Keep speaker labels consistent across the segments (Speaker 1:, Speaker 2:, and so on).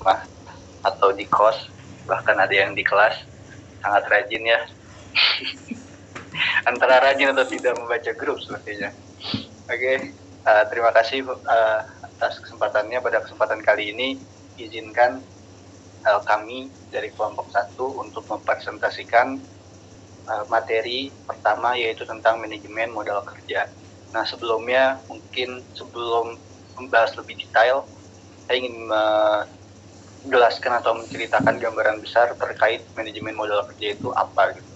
Speaker 1: rumah atau di kos, bahkan ada yang di kelas. Sangat rajin ya. Antara rajin atau tidak membaca grup sepertinya. Oke, terima kasih atas kesempatannya. Pada kesempatan kali ini izinkan kami dari kelompok 1 untuk mempresentasikan materi pertama, yaitu tentang manajemen modal kerja. Nah, sebelumnya mungkin sebelum membahas lebih detail, saya ingin menjelaskan atau menceritakan gambaran besar terkait manajemen modal kerja itu apa gitu.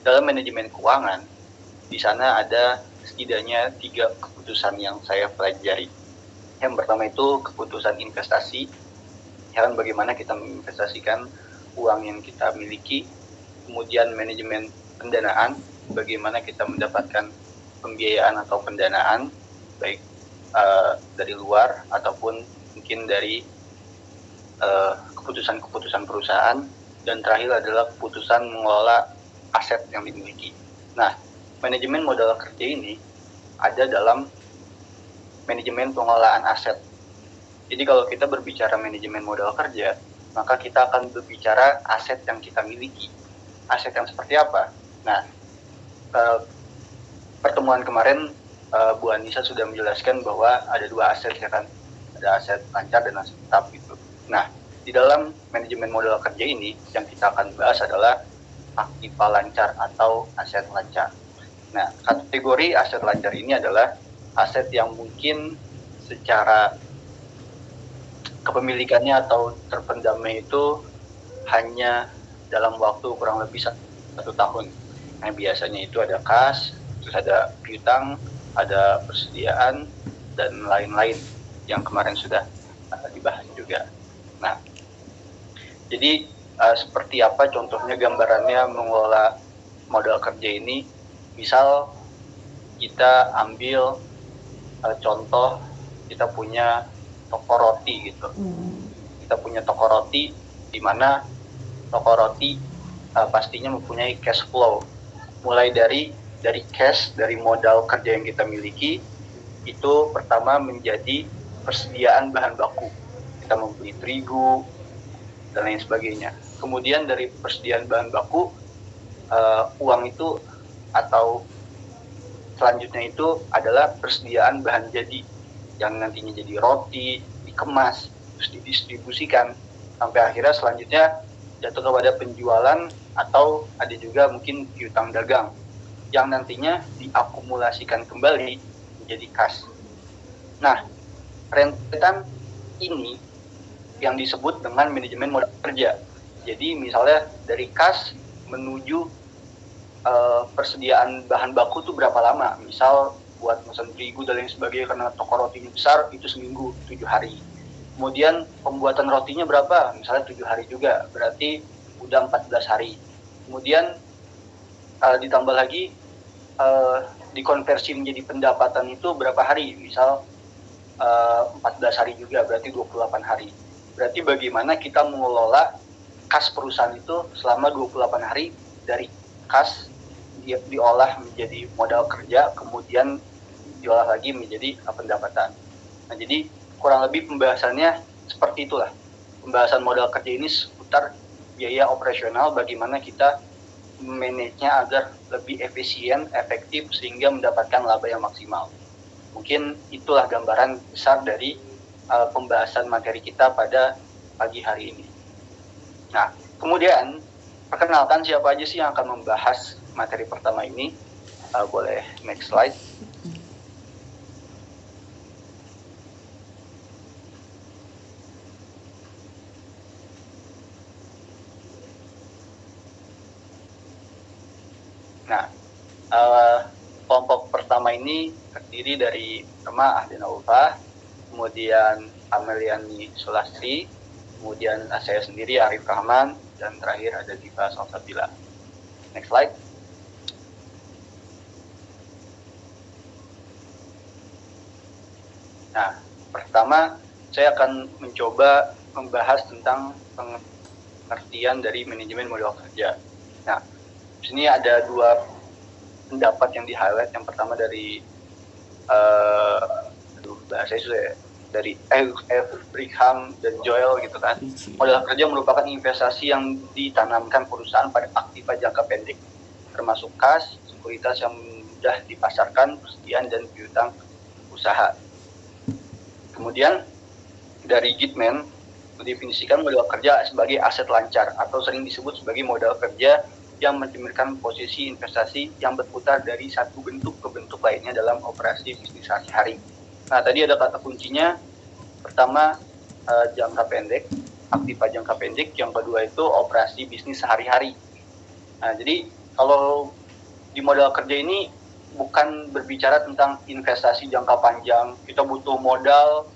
Speaker 1: Dalam manajemen keuangan, di sana ada setidaknya 3 keputusan yang saya pelajari. Yang pertama itu keputusan investasi, yang bagaimana kita menginvestasikan uang yang kita miliki. Kemudian manajemen pendanaan, bagaimana kita mendapatkan pembiayaan atau pendanaan, baik dari luar ataupun mungkin dari keputusan-keputusan perusahaan. Dan terakhir adalah keputusan mengelola aset yang dimiliki. Nah, manajemen modal kerja ini ada dalam manajemen pengelolaan aset. Jadi kalau kita berbicara manajemen modal kerja, maka kita akan berbicara aset yang kita miliki. Aset yang seperti apa? Nah, pertemuan kemarin Bu Anissa sudah menjelaskan bahwa ada 2 aset ya kan, ada aset lancar dan aset tetap gitu. Nah, di dalam manajemen modal kerja ini yang kita akan bahas adalah aktiva lancar atau aset lancar. Nah, kategori aset lancar ini adalah aset yang mungkin secara kepemilikannya atau terpendamnya itu hanya dalam waktu kurang lebih 1 tahun. Nah, biasanya itu ada kas, terus ada piutang, ada persediaan, dan lain-lain yang kemarin sudah dibahas juga. Nah, jadi seperti apa contohnya gambarannya mengelola modal kerja ini? Misal kita ambil contoh kita punya toko roti gitu. Kita punya toko roti di mana toko roti pastinya mempunyai cash flow. Mulai dari cash, dari modal kerja yang kita miliki, itu pertama menjadi persediaan bahan baku. Kita membeli terigu dan lain sebagainya. Kemudian dari persediaan bahan baku, uang itu atau selanjutnya itu adalah persediaan bahan jadi yang nantinya jadi roti, dikemas, terus didistribusikan sampai akhirnya selanjutnya jatuh kepada penjualan atau ada juga mungkin piutang dagang yang nantinya diakumulasikan kembali menjadi kas. Nah, rentetan ini yang disebut dengan manajemen modal kerja. Jadi misalnya dari kas menuju persediaan bahan baku itu berapa lama? Misal buat pesan terigu dan lain sebagainya karena toko rotinya besar itu seminggu 7 hari. Kemudian pembuatan rotinya berapa? Misalnya 7 hari juga, berarti udah 14 hari. Kemudian ditambah lagi dikonversi menjadi pendapatan itu berapa hari? Misal 14 hari juga, berarti 28 hari. Berarti bagaimana kita mengelola kas perusahaan itu selama 28 hari dari kas diolah menjadi modal kerja, kemudian diolah lagi menjadi pendapatan. Nah, jadi kurang lebih pembahasannya seperti itulah. Pembahasan modal kerja ini seputar biaya operasional, bagaimana kita manage-nya agar lebih efisien, efektif, sehingga mendapatkan laba yang maksimal. Mungkin itulah gambaran besar dari pembahasan materi kita pada pagi hari ini. Nah, kemudian perkenalkan siapa aja sih yang akan membahas materi pertama ini. Boleh next slide. Nah, kelompok pertama ini terdiri dari pertama Ahdina Ulfa, kemudian Ameliani Sulastri, kemudian saya sendiri Arif Rahman, dan terakhir ada Diva Salsabila. Next slide. Nah, pertama saya akan mencoba membahas tentang pengertian dari manajemen modal kerja. Nah, di sini ada 2 pendapat yang di-highlight. Yang pertama dari bahasa saya dari Brigham dan Joel gitu kan. Modal kerja merupakan investasi yang ditanamkan perusahaan pada aktiva jangka pendek, termasuk kas, sekuritas yang mudah dipasarkan, persediaan dan piutang usaha. Kemudian dari Gitman mendefinisikan modal kerja sebagai aset lancar atau sering disebut sebagai modal kerja yang mencerminkan posisi investasi yang berputar dari satu bentuk ke bentuk lainnya dalam operasi bisnis sehari-hari. Nah, tadi ada kata kuncinya, pertama jangka pendek, aktiva jangka pendek, yang kedua itu operasi bisnis sehari-hari. Nah, jadi kalau di modal kerja ini bukan berbicara tentang investasi jangka panjang, kita butuh modal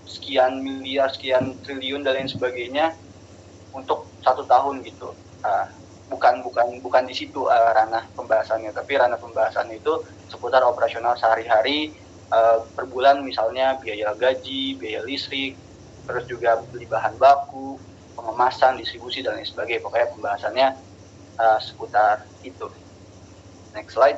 Speaker 1: sekian miliar, sekian triliun dan lain sebagainya untuk 1 tahun gitu. Bukan di situ ranah pembahasannya, tapi ranah pembahasannya itu seputar operasional sehari-hari, per bulan misalnya biaya gaji, biaya listrik, terus juga beli bahan baku, pengemasan, distribusi dan lain sebagainya. Pokoknya pembahasannya seputar itu. Next slide.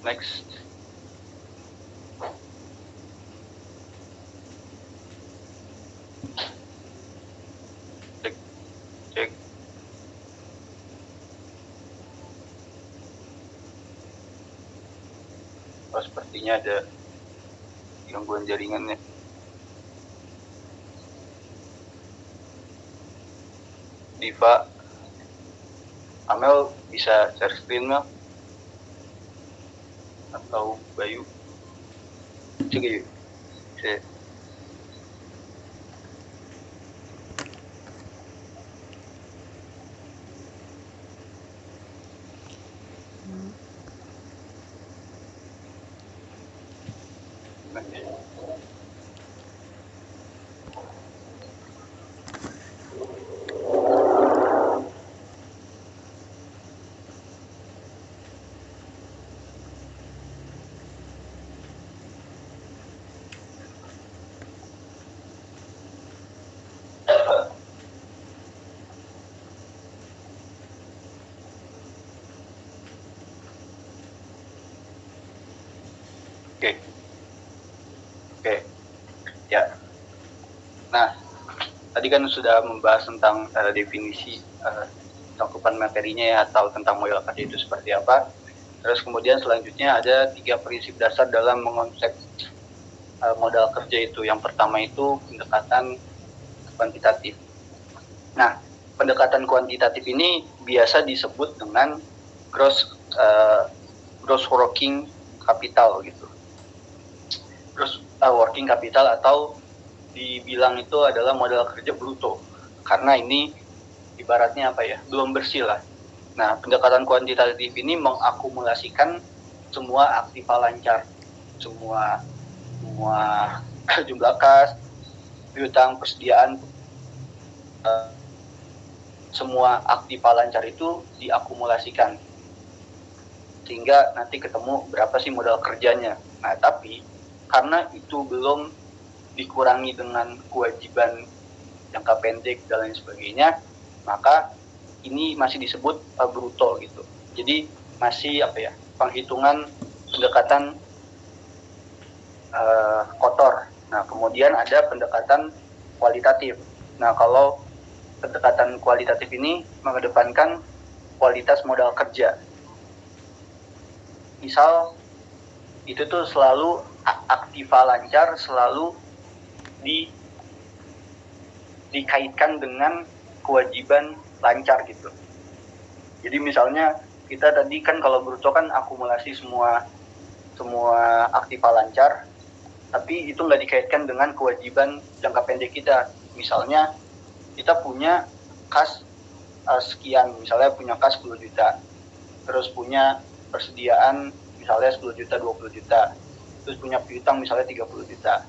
Speaker 1: Next. Cek. Oh, sepertinya ada gangguan jaringannya. Diva, Amel bisa share screen nggak? Atau Bayu? Coba yuk. Oke. Ya. Nah, tadi kan sudah membahas tentang definisi cakupan materinya ya, atau tentang modal kerja itu seperti apa. Terus kemudian selanjutnya ada 3 prinsip dasar dalam mengonsep modal kerja itu. Yang pertama itu pendekatan kuantitatif. Nah, pendekatan kuantitatif ini biasa disebut dengan gross working capital gitu. Gross working capital, atau dibilang itu adalah modal kerja bruto, karena ini ibaratnya apa ya, belum bersih lah. Nah, pendekatan kuantitatif ini mengakumulasikan semua aktiva lancar, semua jumlah kas, piutang, persediaan, semua aktiva lancar itu diakumulasikan sehingga nanti ketemu berapa sih modal kerjanya. Nah, tapi karena itu belum dikurangi dengan kewajiban jangka pendek dan lain sebagainya, maka ini masih disebut bruto gitu. Jadi masih apa ya, penghitungan pendekatan kotor. Nah, kemudian ada pendekatan kualitatif. Nah, kalau pendekatan kualitatif ini mengedepankan kualitas modal kerja. Misal itu tuh selalu aktiva lancar, selalu dikaitkan dengan kewajiban lancar gitu. Jadi misalnya kita tadi kan kalau bruto kan akumulasi semua aktiva lancar, tapi itu nggak dikaitkan dengan kewajiban jangka pendek kita. Misalnya kita punya kas sekian, misalnya punya kas 10 juta, terus punya persediaan misalnya 10 juta, 20 juta, terus punya piutang misalnya 30 juta.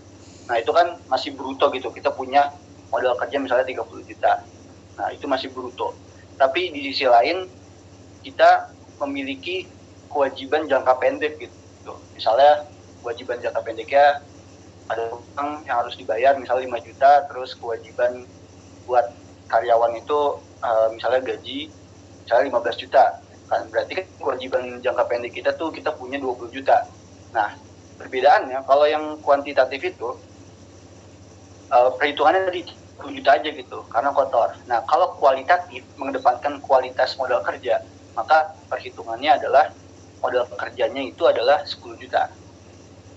Speaker 1: Nah, itu kan masih bruto gitu. Kita punya modal kerja misalnya 30 juta. Nah, itu masih bruto. Tapi di sisi lain, kita memiliki kewajiban jangka pendek gitu. Misalnya, kewajiban jangka pendeknya ada utang yang harus dibayar misalnya 5 juta, terus kewajiban buat karyawan itu misalnya gaji misalnya 15 juta. Kan berarti kan kewajiban jangka pendek kita tuh kita punya 20 juta. Nah, perbedaannya kalau yang kuantitatif itu perhitungannya tadi 10 juta aja gitu karena kotor. Nah, kalau kualitatif mengedepankan kualitas modal kerja, maka perhitungannya adalah modal kerjanya itu adalah 10 juta.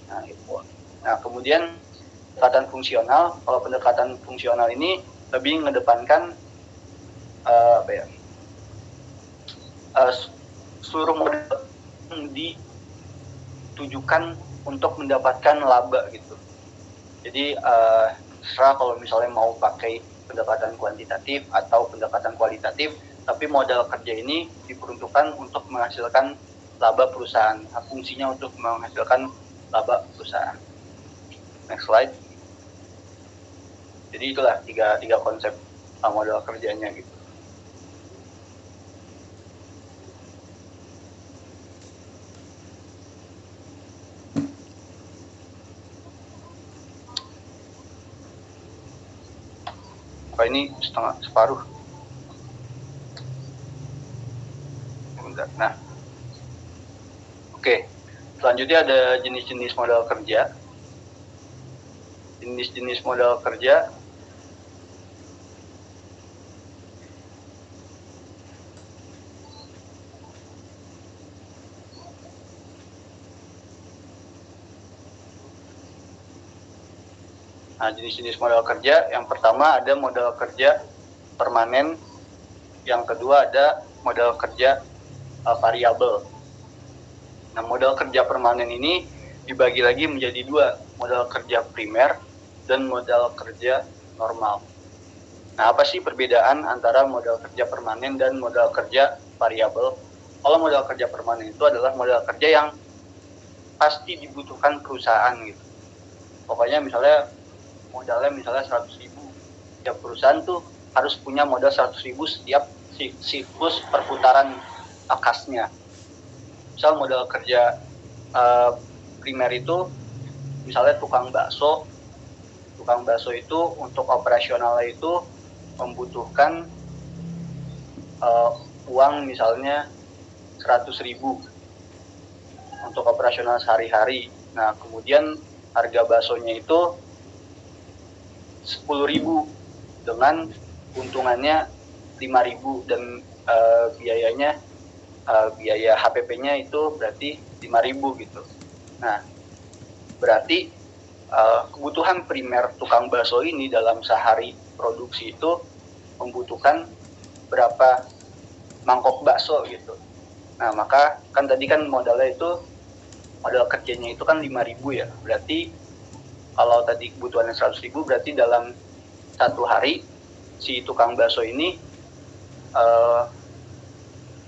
Speaker 1: Nah, itu. Nah, kemudian pendekatan fungsional, kalau pendekatan fungsional ini lebih mengedepankan seluruh modal ditujukan untuk mendapatkan laba gitu. Jadi serah kalau misalnya mau pakai pendekatan kuantitatif atau pendekatan kualitatif, tapi modal kerja ini diperuntukkan untuk menghasilkan laba perusahaan. Fungsinya untuk menghasilkan laba perusahaan. Next slide. Jadi itulah tiga konsep modal kerjanya gitu. Ini separuh. Nah, oke. Selanjutnya ada jenis-jenis modal kerja. Jenis-jenis modal kerja Nah, jenis-jenis modal kerja, yang pertama ada modal kerja permanen, yang kedua ada modal kerja variabel. Nah, modal kerja permanen ini dibagi lagi menjadi dua, modal kerja primer dan modal kerja normal. Nah, apa sih perbedaan antara modal kerja permanen dan modal kerja variabel? Kalau modal kerja permanen itu adalah modal kerja yang pasti dibutuhkan perusahaan gitu. Pokoknya modalnya misalnya 100.000. Setiap perusahaan tuh harus punya modal 100.000 setiap siklus perputaran kasnya. Misal modal kerja primer itu misalnya tukang bakso itu untuk operasionalnya itu membutuhkan uang misalnya 100.000 untuk operasional sehari-hari. Nah, kemudian harga baksonya itu 10.000 dengan untungannya 5.000 dan biaya HPP-nya itu berarti 5.000 gitu. Nah, berarti kebutuhan primer tukang bakso ini dalam sehari produksi itu membutuhkan berapa mangkok bakso gitu. Nah, maka kan tadi kan modal kerjanya itu kan 5.000 ya. Berarti kalau tadi kebutuhannya 100.000 berarti dalam satu hari si tukang bakso ini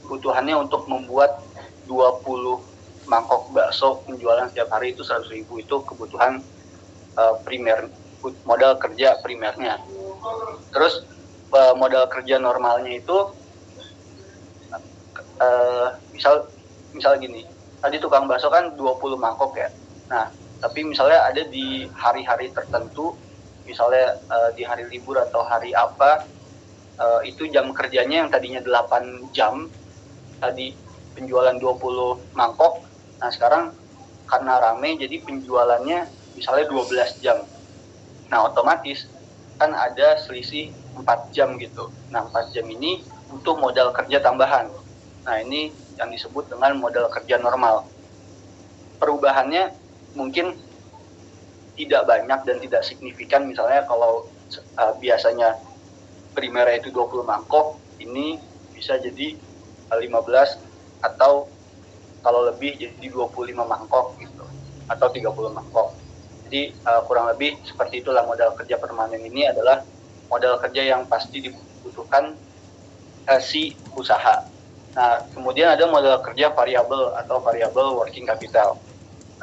Speaker 1: kebutuhannya untuk membuat 20 mangkok bakso penjualan setiap hari itu 100.000, itu kebutuhan primer, modal kerja primernya. Terus modal kerja normalnya itu misal gini, tadi tukang bakso kan 20 mangkok ya. Nah, tapi misalnya ada di hari-hari tertentu, misalnya di hari libur atau hari apa, itu jam kerjanya yang tadinya 8 jam, tadi penjualan 20 mangkok, nah sekarang karena rame jadi penjualannya misalnya 12 jam. Nah, otomatis kan ada selisih 4 jam gitu. Nah, 4 jam ini butuh modal kerja tambahan. Nah, ini yang disebut dengan modal kerja normal. Perubahannya mungkin tidak banyak dan tidak signifikan. Misalnya kalau biasanya primernya itu 20 mangkok, ini bisa jadi 15 atau kalau lebih jadi 25 mangkok gitu, atau 30 mangkok. Jadi kurang lebih seperti itulah modal kerja permanen ini adalah modal kerja yang pasti dibutuhkan si usaha. Nah, kemudian ada modal kerja variabel atau variable working capital.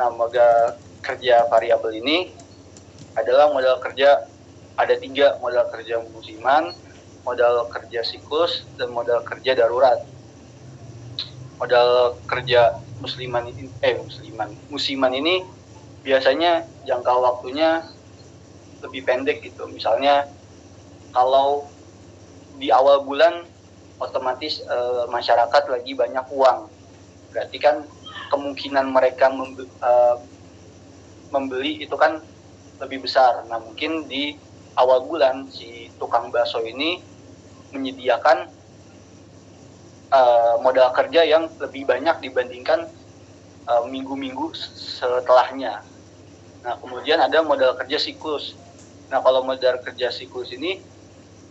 Speaker 1: Nah, modal kerja variabel ini adalah modal kerja, ada 3 modal kerja musiman, modal kerja siklus, dan modal kerja darurat. Modal kerja musiman ini biasanya jangka waktunya lebih pendek gitu. Misalnya kalau di awal bulan otomatis masyarakat lagi banyak uang, berarti kan kemungkinan mereka membeli itu kan lebih besar. Nah mungkin di awal bulan si tukang bakso ini menyediakan modal kerja yang lebih banyak dibandingkan minggu-minggu setelahnya. Nah kemudian ada modal kerja siklus. Nah kalau modal kerja siklus ini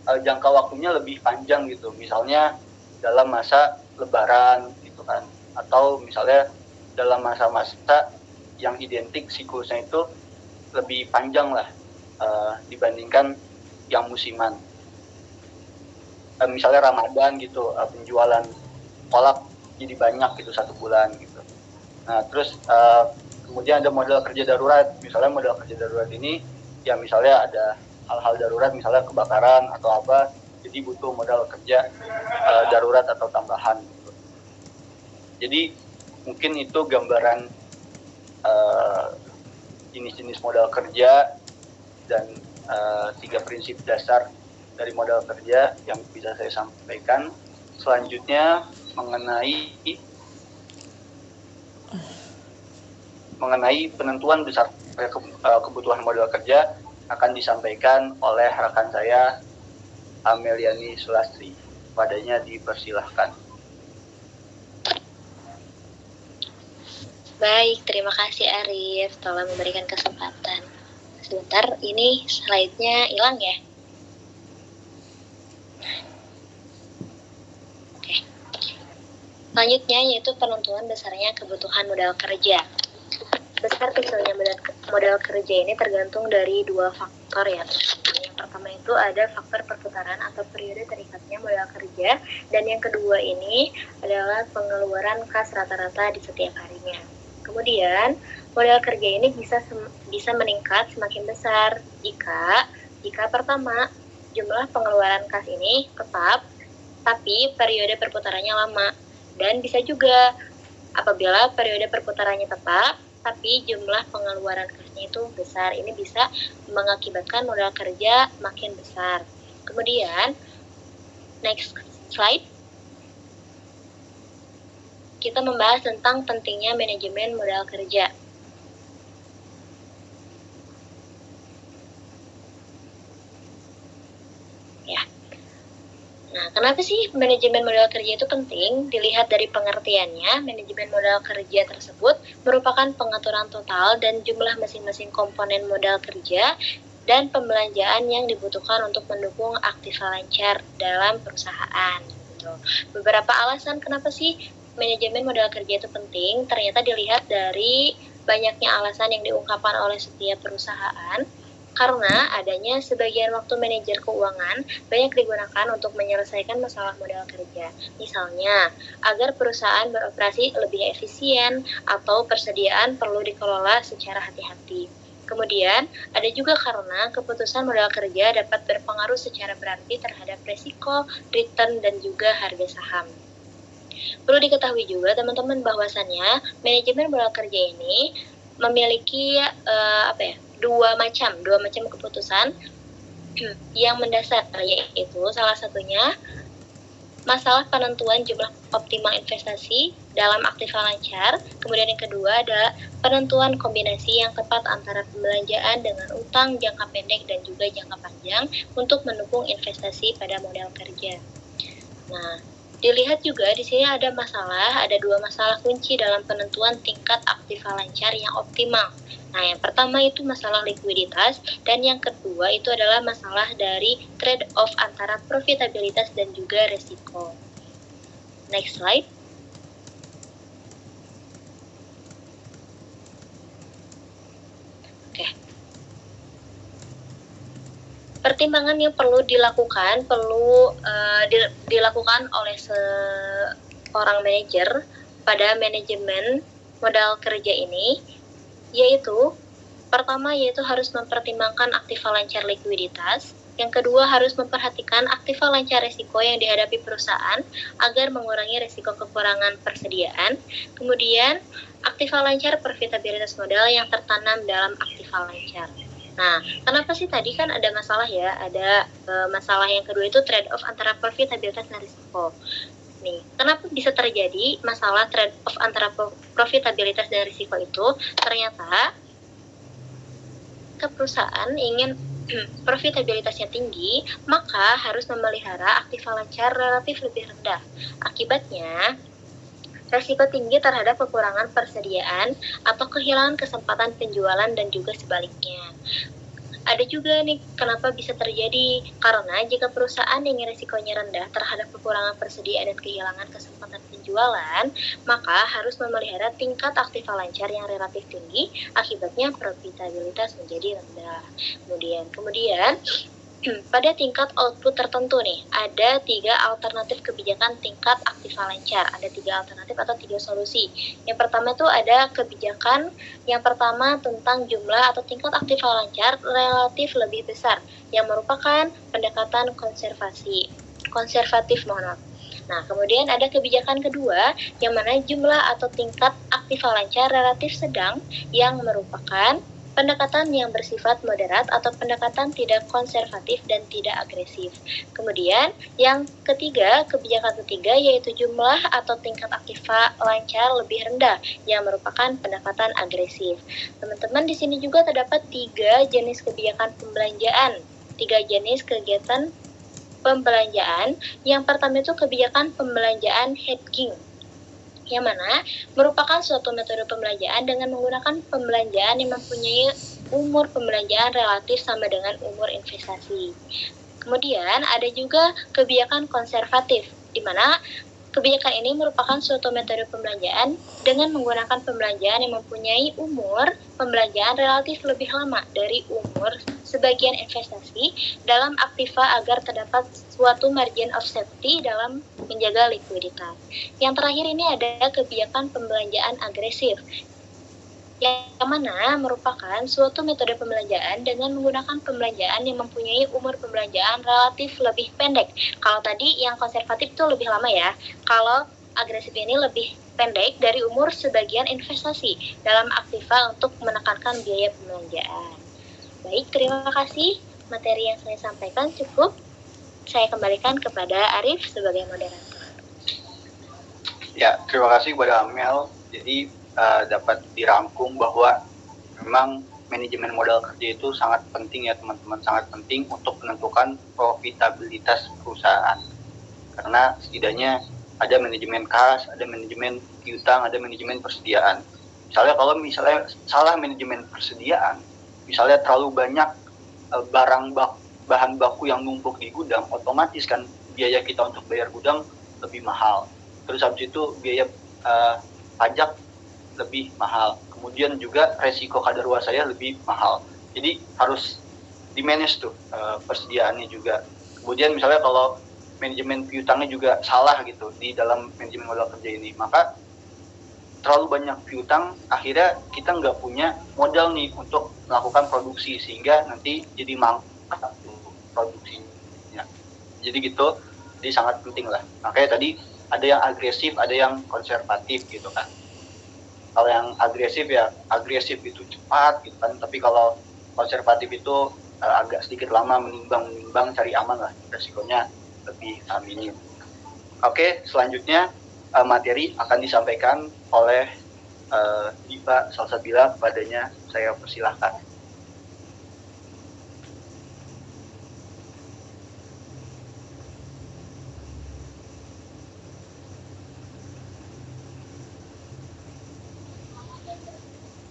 Speaker 1: jangka waktunya lebih panjang gitu, misalnya dalam masa lebaran gitu kan, atau misalnya dalam masa-masa yang identik siklusnya itu lebih panjang lah dibandingkan yang musiman. Misalnya Ramadan gitu, penjualan kolak jadi banyak gitu satu bulan gitu. Nah terus kemudian ada modal kerja darurat. Misalnya modal kerja darurat ini ya misalnya ada hal-hal darurat, misalnya kebakaran atau apa, jadi butuh modal kerja darurat atau tambahan gitu. Jadi mungkin itu gambaran jenis-jenis modal kerja dan 3 prinsip dasar dari modal kerja yang bisa saya sampaikan. Selanjutnya mengenai penentuan besar kebutuhan modal kerja akan disampaikan oleh rekan saya Ameliani Sulastri. Padanya dipersilahkan.
Speaker 2: Baik, terima kasih Arif telah memberikan kesempatan. Sebentar, ini slide-nya hilang ya. Oke. Selanjutnya yaitu penentuan besarnya kebutuhan modal kerja. Besar kecilnya modal kerja ini tergantung dari 2 faktor ya. Yang pertama itu ada faktor perputaran atau periode terikatnya modal kerja, dan yang kedua ini adalah pengeluaran kas rata-rata di setiap harinya. Kemudian modal kerja ini bisa meningkat semakin besar jika pertama jumlah pengeluaran kas ini tetap tapi periode perputarannya lama, dan bisa juga apabila periode perputarannya tetap tapi jumlah pengeluaran kasnya itu besar. Ini bisa mengakibatkan modal kerja makin besar. Kemudian next slide, kita membahas tentang pentingnya manajemen modal kerja. Ya. Nah, kenapa sih manajemen modal kerja itu penting? Dilihat dari pengertiannya, manajemen modal kerja tersebut merupakan pengaturan total dan jumlah masing-masing komponen modal kerja dan pembelanjaan yang dibutuhkan untuk mendukung aktiva lancar dalam perusahaan. Gitu. Beberapa alasan kenapa sih manajemen modal kerja itu penting, ternyata dilihat dari banyaknya alasan yang diungkapkan oleh setiap perusahaan. Karena adanya sebagian waktu manajer keuangan banyak digunakan untuk menyelesaikan masalah modal kerja. Misalnya, agar perusahaan beroperasi lebih efisien atau persediaan perlu dikelola secara hati-hati. Kemudian, ada juga karena keputusan modal kerja dapat berpengaruh secara berarti terhadap resiko, return, dan juga harga saham. Perlu diketahui juga teman-teman bahwasannya manajemen modal kerja ini memiliki dua macam keputusan yang mendasar, yaitu salah satunya masalah penentuan jumlah optimal investasi dalam aktiva lancar. Kemudian yang kedua adalah penentuan kombinasi yang tepat antara pembelanjaan dengan utang jangka pendek dan juga jangka panjang untuk mendukung investasi pada modal kerja. Nah, dilihat juga di sini ada dua masalah kunci dalam penentuan tingkat aktiva lancar yang optimal. Nah, yang pertama itu masalah likuiditas, dan yang kedua itu adalah masalah dari trade-off antara profitabilitas dan juga resiko. Next slide. Oke. Pertimbangan yang perlu dilakukan oleh seorang manajer pada manajemen modal kerja ini, yaitu pertama yaitu harus mempertimbangkan aktiva lancar likuiditas, Yang kedua, harus memperhatikan aktiva lancar resiko yang dihadapi perusahaan agar mengurangi resiko kekurangan persediaan. Kemudian, aktiva lancar profitabilitas modal yang tertanam dalam aktiva lancar. Nah, kenapa sih tadi kan ada masalah ya? Ada masalah yang kedua itu trade-off antara profitabilitas dan risiko. Nih, kenapa bisa terjadi masalah trade-off antara profitabilitas dan risiko itu? Ternyata perusahaan ingin profitabilitasnya tinggi, maka harus memelihara aktiva lancar relatif lebih rendah. Akibatnya, resiko tinggi terhadap kekurangan persediaan atau kehilangan kesempatan penjualan dan juga sebaliknya. Ada juga nih kenapa bisa terjadi, karena jika perusahaan yang risikonya rendah terhadap kekurangan persediaan dan kehilangan kesempatan penjualan, maka harus memelihara tingkat aktiva lancar yang relatif tinggi, akibatnya profitabilitas menjadi rendah. Kemudian pada tingkat output tertentu nih, ada 3 alternatif kebijakan tingkat aktiva lancar. Ada 3 alternatif atau 3 solusi. Yang pertama itu ada kebijakan yang pertama tentang jumlah atau tingkat aktiva lancar relatif lebih besar, yang merupakan pendekatan konservatif. Nah, kemudian ada kebijakan kedua, yang mana jumlah atau tingkat aktiva lancar relatif sedang, yang merupakan pendekatan yang bersifat moderat atau pendekatan tidak konservatif dan tidak agresif. Kemudian yang ketiga, kebijakan ketiga yaitu jumlah atau tingkat aktiva lancar lebih rendah yang merupakan pendekatan agresif. Teman-teman, di sini juga terdapat 3 jenis kebijakan pembelanjaan, 3 jenis kegiatan pembelanjaan. Yang pertama itu kebijakan pembelanjaan hedging, yang mana merupakan suatu metode pembelanjaan dengan menggunakan pembelanjaan yang mempunyai umur pembelanjaan relatif sama dengan umur investasi. Kemudian ada juga kebijakan konservatif, di mana kebijakan ini merupakan suatu metode pembelanjaan dengan menggunakan pembelanjaan yang mempunyai umur pembelanjaan relatif lebih lama dari umur sebagian investasi dalam aktiva agar terdapat suatu margin of safety dalam menjaga likuiditas. Yang terakhir ini ada kebijakan pembelanjaan agresif, yang mana merupakan suatu metode pembelanjaan dengan menggunakan pembelanjaan yang mempunyai umur pembelanjaan relatif lebih pendek. Kalau tadi yang konservatif itu lebih lama ya, kalau agresif ini lebih pendek dari umur sebagian investasi dalam aktiva untuk menekankan biaya pembelanjaan. Baik, terima kasih. Materi yang saya sampaikan cukup. Saya kembalikan kepada Arif sebagai moderator.
Speaker 1: Ya, terima kasih kepada Amel. Jadi dapat dirangkum bahwa memang manajemen modal kerja itu sangat penting ya teman-teman, sangat penting untuk menentukan profitabilitas perusahaan. Karena setidaknya ada manajemen kas, ada manajemen piutang, ada manajemen persediaan. Kalau salah manajemen persediaan, misalnya terlalu banyak bahan baku yang numpuk di gudang, otomatis kan biaya kita untuk bayar gudang lebih mahal. Terus habis itu biaya pajak lebih mahal. Kemudian juga resiko kadaluarsanya lebih mahal. Jadi harus di-manage tuh persediaannya juga. Kemudian misalnya kalau manajemen piutangnya juga salah gitu di dalam manajemen modal kerja ini, maka terlalu banyak piutang, akhirnya kita nggak punya modal nih untuk melakukan produksi, sehingga nanti jadi mangkrak produksinya. Jadi gitu, jadi sangat penting lah. Makanya tadi ada yang agresif, ada yang konservatif gitu kan. Kalau yang agresif itu cepat gitu kan, tapi kalau konservatif itu agak sedikit lama, menimbang cari aman lah, resikonya lebih minim. Oke, selanjutnya materi akan disampaikan oleh Diva Salsabila. Kepadanya saya persilahkan.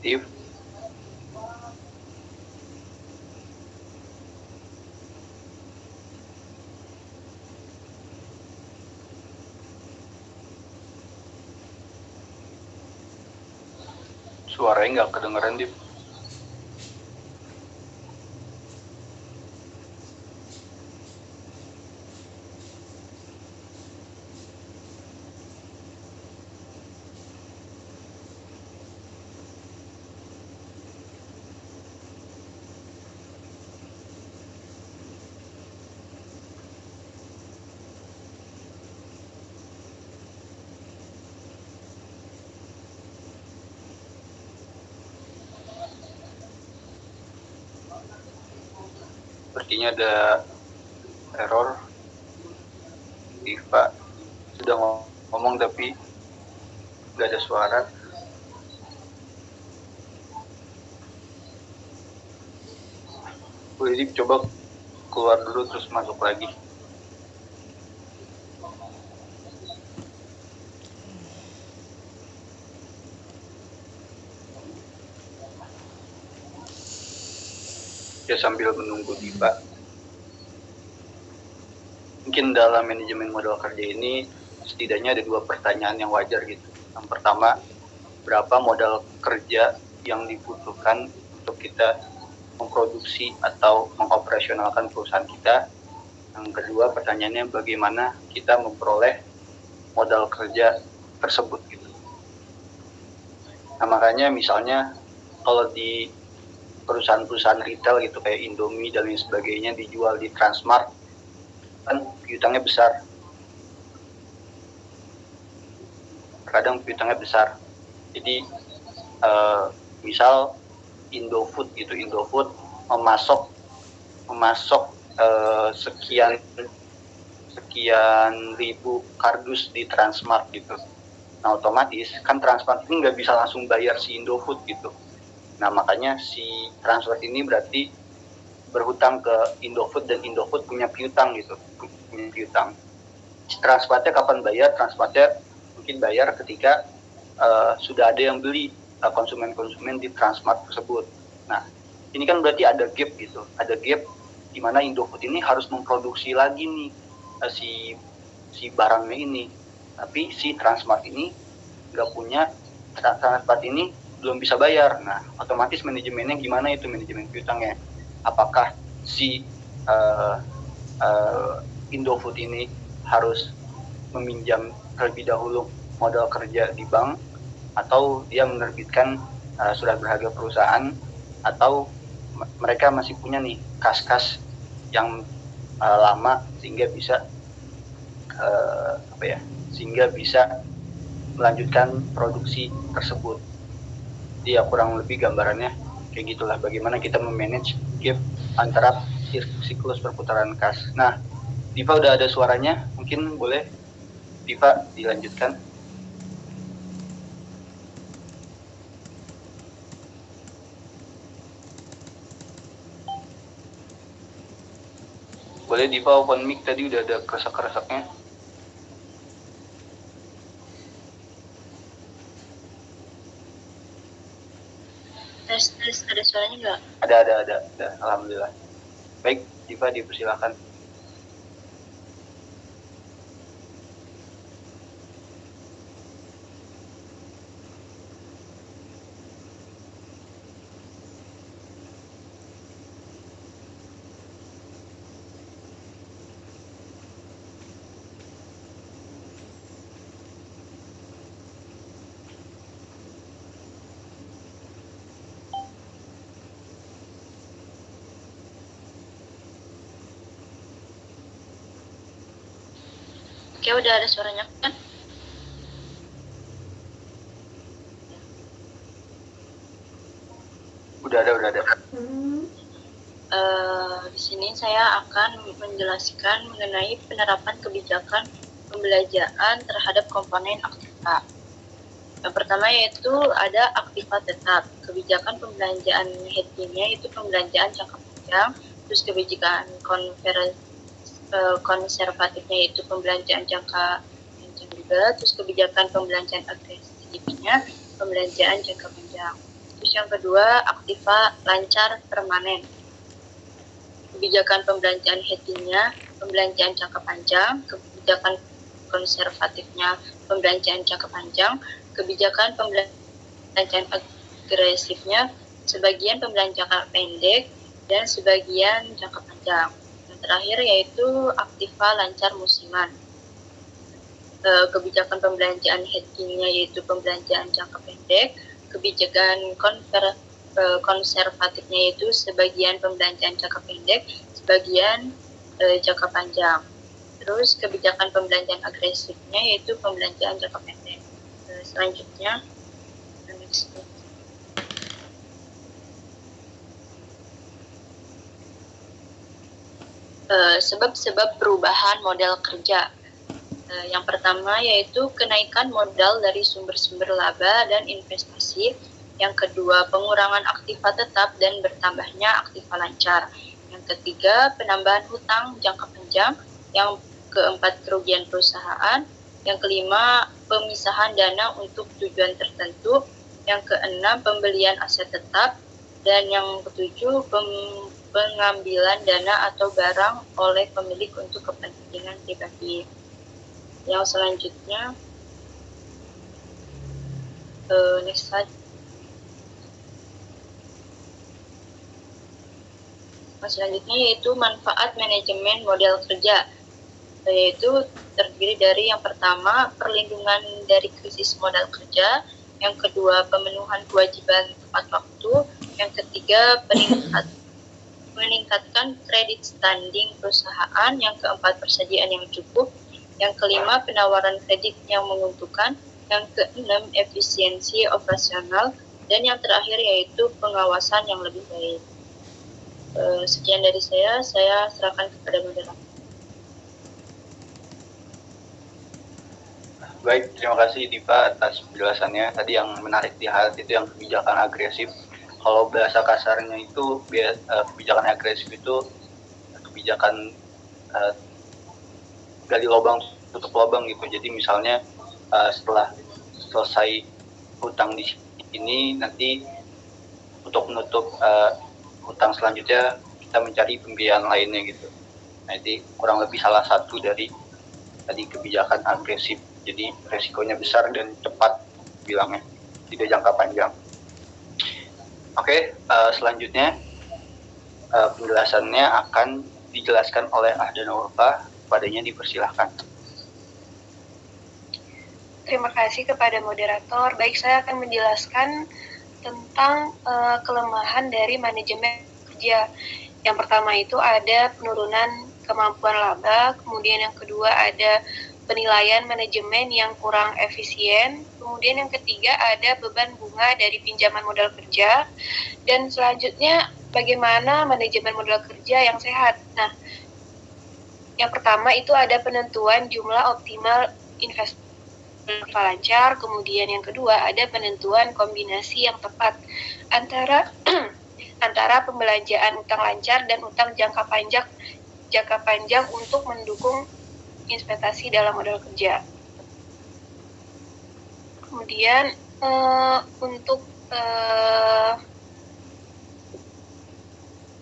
Speaker 1: Div. Suaranya nggak kedengeran, Div. Sepertinya ada error. Diva sudah ngomong tapi nggak ada suara. Bu Edi coba keluar dulu terus masuk lagi. Ya sambil menunggu Diva. Mungkin dalam manajemen modal kerja ini setidaknya ada 2 pertanyaan yang wajar gitu. Yang pertama, berapa modal kerja yang dibutuhkan untuk kita memproduksi atau mengoperasionalkan perusahaan kita. Yang kedua, pertanyaannya bagaimana kita memperoleh modal kerja tersebut gitu. Nah, makanya misalnya kalau di perusahaan-perusahaan retail gitu kayak Indomie dan lain sebagainya dijual di Transmart, kan piutangnya besar. Kadang piutangnya besar. Jadi misal Indofood gitu, Indofood memasok sekian ribu kardus di Transmart gitu. Nah otomatis kan Transmart ini nggak bisa langsung bayar si Indofood gitu. Nah makanya si Transmart ini berarti berhutang ke Indofood dan Indofood punya piutang gitu, punya piutang. Transmartnya kapan bayar? Transmartnya mungkin bayar ketika sudah ada yang beli, konsumen-konsumen di Transmart tersebut. Nah ini kan berarti ada gap gitu, ada gap di mana Indofood ini harus memproduksi lagi nih si barangnya ini, tapi si Transmart ini nggak punya, Transmart ini belum bisa bayar. Nah otomatis manajemennya gimana itu, manajemen piutangnya? Apakah si Indofood ini harus meminjam terlebih dahulu modal kerja di bank, atau dia menerbitkan surat berharga perusahaan, atau mereka masih punya nih kas-kas yang lama sehingga bisa melanjutkan produksi tersebut. Jadi ya kurang lebih gambarannya kayak gitulah, bagaimana kita memanage gap antara siklus perputaran kas. Nah, Diva udah ada suaranya, mungkin boleh Diva dilanjutkan. Boleh Diva open mic, tadi udah ada keresak-keresaknya.
Speaker 2: Tes, ada suaranya nggak?
Speaker 1: Ada, alhamdulillah. Baik, Diva dipersilakan.
Speaker 2: Oke, udah ada suaranya kan?
Speaker 1: Udah ada.
Speaker 2: Di sini saya akan menjelaskan mengenai penerapan kebijakan pembelanjaan terhadap komponen aktiva. Yang pertama yaitu ada aktiva tetap. Kebijakan pembelanjaan hedgingnya itu pembelanjaan jangka panjang. Terus kebijakan konservatifnya itu pembelanjaan jangka panjang juga. Terus kebijakan pembelanjaan agresifnya pembelanjaan jangka panjang. Terus yang kedua aktiva lancar permanen. Kebijakan pembelanjaan hedgingnya pembelanjaan jangka panjang, kebijakan konservatifnya pembelanjaan jangka panjang, kebijakan pembelanjaan agresifnya sebagian pembelanjaan jangka pendek dan sebagian jangka panjang. Yang terakhir yaitu aktiva lancar musiman. Kebijakan pembelanjaan hedgingnya yaitu pembelanjaan jangka pendek, kebijakan konservatifnya yaitu sebagian pembelanjaan jangka pendek, sebagian jangka panjang. Terus kebijakan pembelanjaan agresifnya yaitu pembelanjaan jangka pendek. Selanjutnya, Sebab-sebab perubahan modal kerja. Yang pertama yaitu kenaikan modal dari sumber-sumber laba dan investasi. Yang kedua, pengurangan aktiva tetap dan bertambahnya aktiva lancar. Yang ketiga, penambahan hutang jangka panjang. Yang keempat, kerugian perusahaan. Yang kelima, pemisahan dana untuk tujuan tertentu. Yang keenam, pembelian aset tetap. Dan yang ketujuh, pengambilan dana atau barang oleh pemilik untuk kepentingan pribadi. Yang selanjutnya, next slide. Selanjutnya yaitu manfaat manajemen modal kerja, yaitu terdiri dari yang pertama perlindungan dari krisis modal kerja, yang kedua pemenuhan kewajiban tepat waktu, yang ketiga meningkatkan kredit standing perusahaan, yang keempat persediaan yang cukup, yang kelima penawaran kredit yang menguntungkan, yang keenam efisiensi operasional, dan yang terakhir yaitu pengawasan yang lebih baik. Sekian dari saya serahkan kepada moderator.
Speaker 1: Baik, terima kasih Diva atas penjelasannya. Tadi yang menarik di hati itu yang kebijakan agresif. Kalau bahasa kasarnya itu kebijakan agresif itu kebijakan gali lubang tutup lubang gitu. Jadi misalnya setelah selesai hutang di sini, nanti untuk menutup hutang selanjutnya kita mencari pembiayaan lainnya gitu. Nah, itu kurang lebih salah satu dari tadi kebijakan agresif. Jadi resikonya besar dan cepat bilangnya, tidak jangka panjang. Oke, selanjutnya penjelasannya akan dijelaskan oleh Ahda Nurfa. Padanya dipersilahkan.
Speaker 3: Terima kasih kepada moderator. Baik, saya akan menjelaskan tentang kelemahan dari manajemen kerja. Yang pertama itu ada penurunan kemampuan laba, kemudian yang kedua ada penilaian manajemen yang kurang efisien, kemudian yang ketiga ada beban bunga dari pinjaman modal kerja, dan selanjutnya bagaimana manajemen modal kerja yang sehat. Nah, yang pertama itu ada penentuan jumlah optimal investasi lancar, kemudian yang kedua ada penentuan kombinasi yang tepat antara pembelanjaan utang lancar dan utang jangka panjang untuk mendukung investasi dalam modal kerja. Kemudian untuk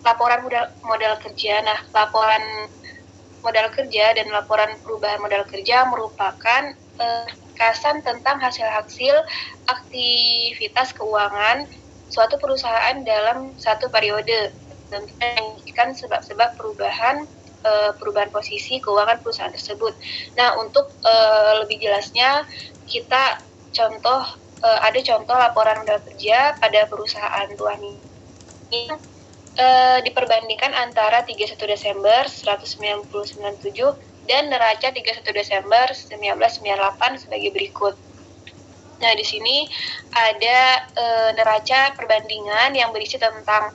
Speaker 3: laporan modal kerja. Nah, laporan modal kerja dan laporan perubahan modal kerja merupakan ringkasan tentang hasil-hasil aktivitas keuangan suatu perusahaan dalam satu periode, dan menunjukkan sebab-sebab perubahan posisi keuangan perusahaan tersebut. Nah, untuk lebih jelasnya kita ada contoh laporan modal kerja pada perusahaan tuan ini diperbandingkan antara 31 Desember 1997 dan neraca 31 Desember 1998 sebagai berikut. Nah, di sini ada neraca perbandingan yang berisi tentang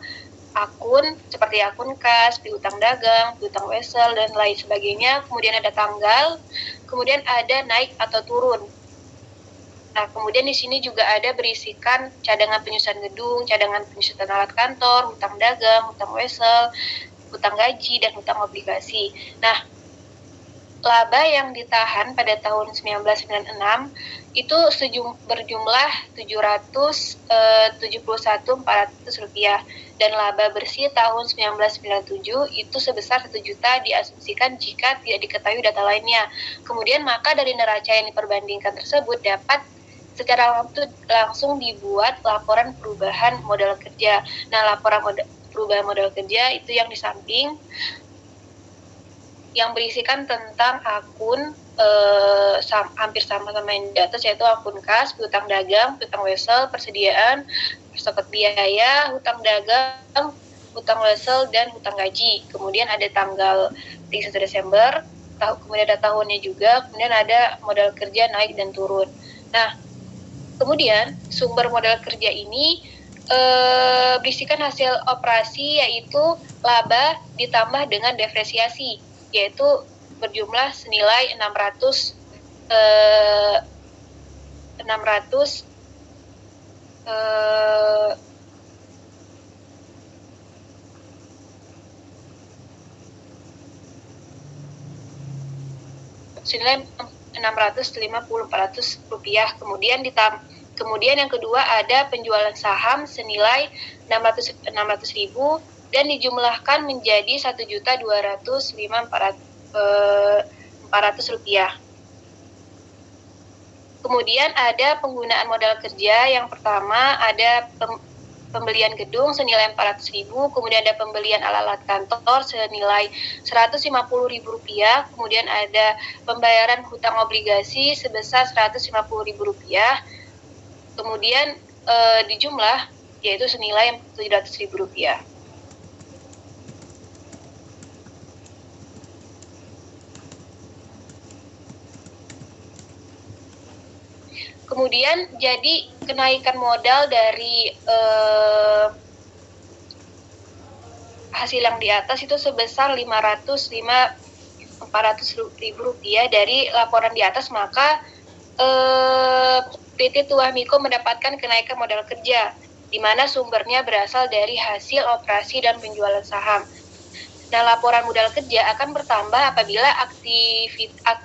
Speaker 3: akun seperti akun kas, piutang dagang, piutang wesel, dan lain sebagainya. Kemudian ada tanggal, kemudian ada naik atau turun. Nah, kemudian di sini juga ada berisikan cadangan penyusunan gedung, cadangan penyusunan alat kantor, hutang dagang, hutang wesel, hutang gaji, dan hutang obligasi. Nah, laba yang ditahan pada tahun 1996 itu berjumlah 771.400 rupiah, dan laba bersih tahun 1997 itu sebesar 1 juta diasumsikan jika tidak diketahui data lainnya. Kemudian maka dari neraca yang diperbandingkan tersebut dapat secara langsung dibuat laporan perubahan modal kerja. Nah, laporan perubahan modal kerja itu yang di samping yang berisikan tentang akun hampir sama yang di atas, yaitu akun kas, piutang dagang, piutang wesel, persediaan, stok biaya, hutang dagang, hutang wesel, dan hutang gaji. Kemudian ada tanggal 31 Desember, kemudian ada tahunnya juga, kemudian ada modal kerja naik dan turun. Nah, kemudian sumber modal kerja ini berisikan hasil operasi yaitu laba ditambah dengan depresiasi, yaitu berjumlah senilai 600 senilai 650-400 rupiah. Kemudian yang kedua ada penjualan saham senilai 600.000 dan dijumlahkan menjadi 1.205.400 rupiah. Kemudian ada penggunaan modal kerja. Yang pertama ada pembelian gedung senilai 400.000, kemudian ada pembelian alat-alat kantor senilai 150.000 rupiah, kemudian ada pembayaran hutang obligasi sebesar 150.000 rupiah, kemudian dijumlah yaitu senilai 700.000 rupiah. Kemudian jadi kenaikan modal dari hasil yang di atas itu sebesar 400.000 rupiah dari laporan di atas, maka PT Tuah-Miko mendapatkan kenaikan modal kerja, di mana sumbernya berasal dari hasil operasi dan penjualan saham. Nah, laporan modal kerja akan bertambah apabila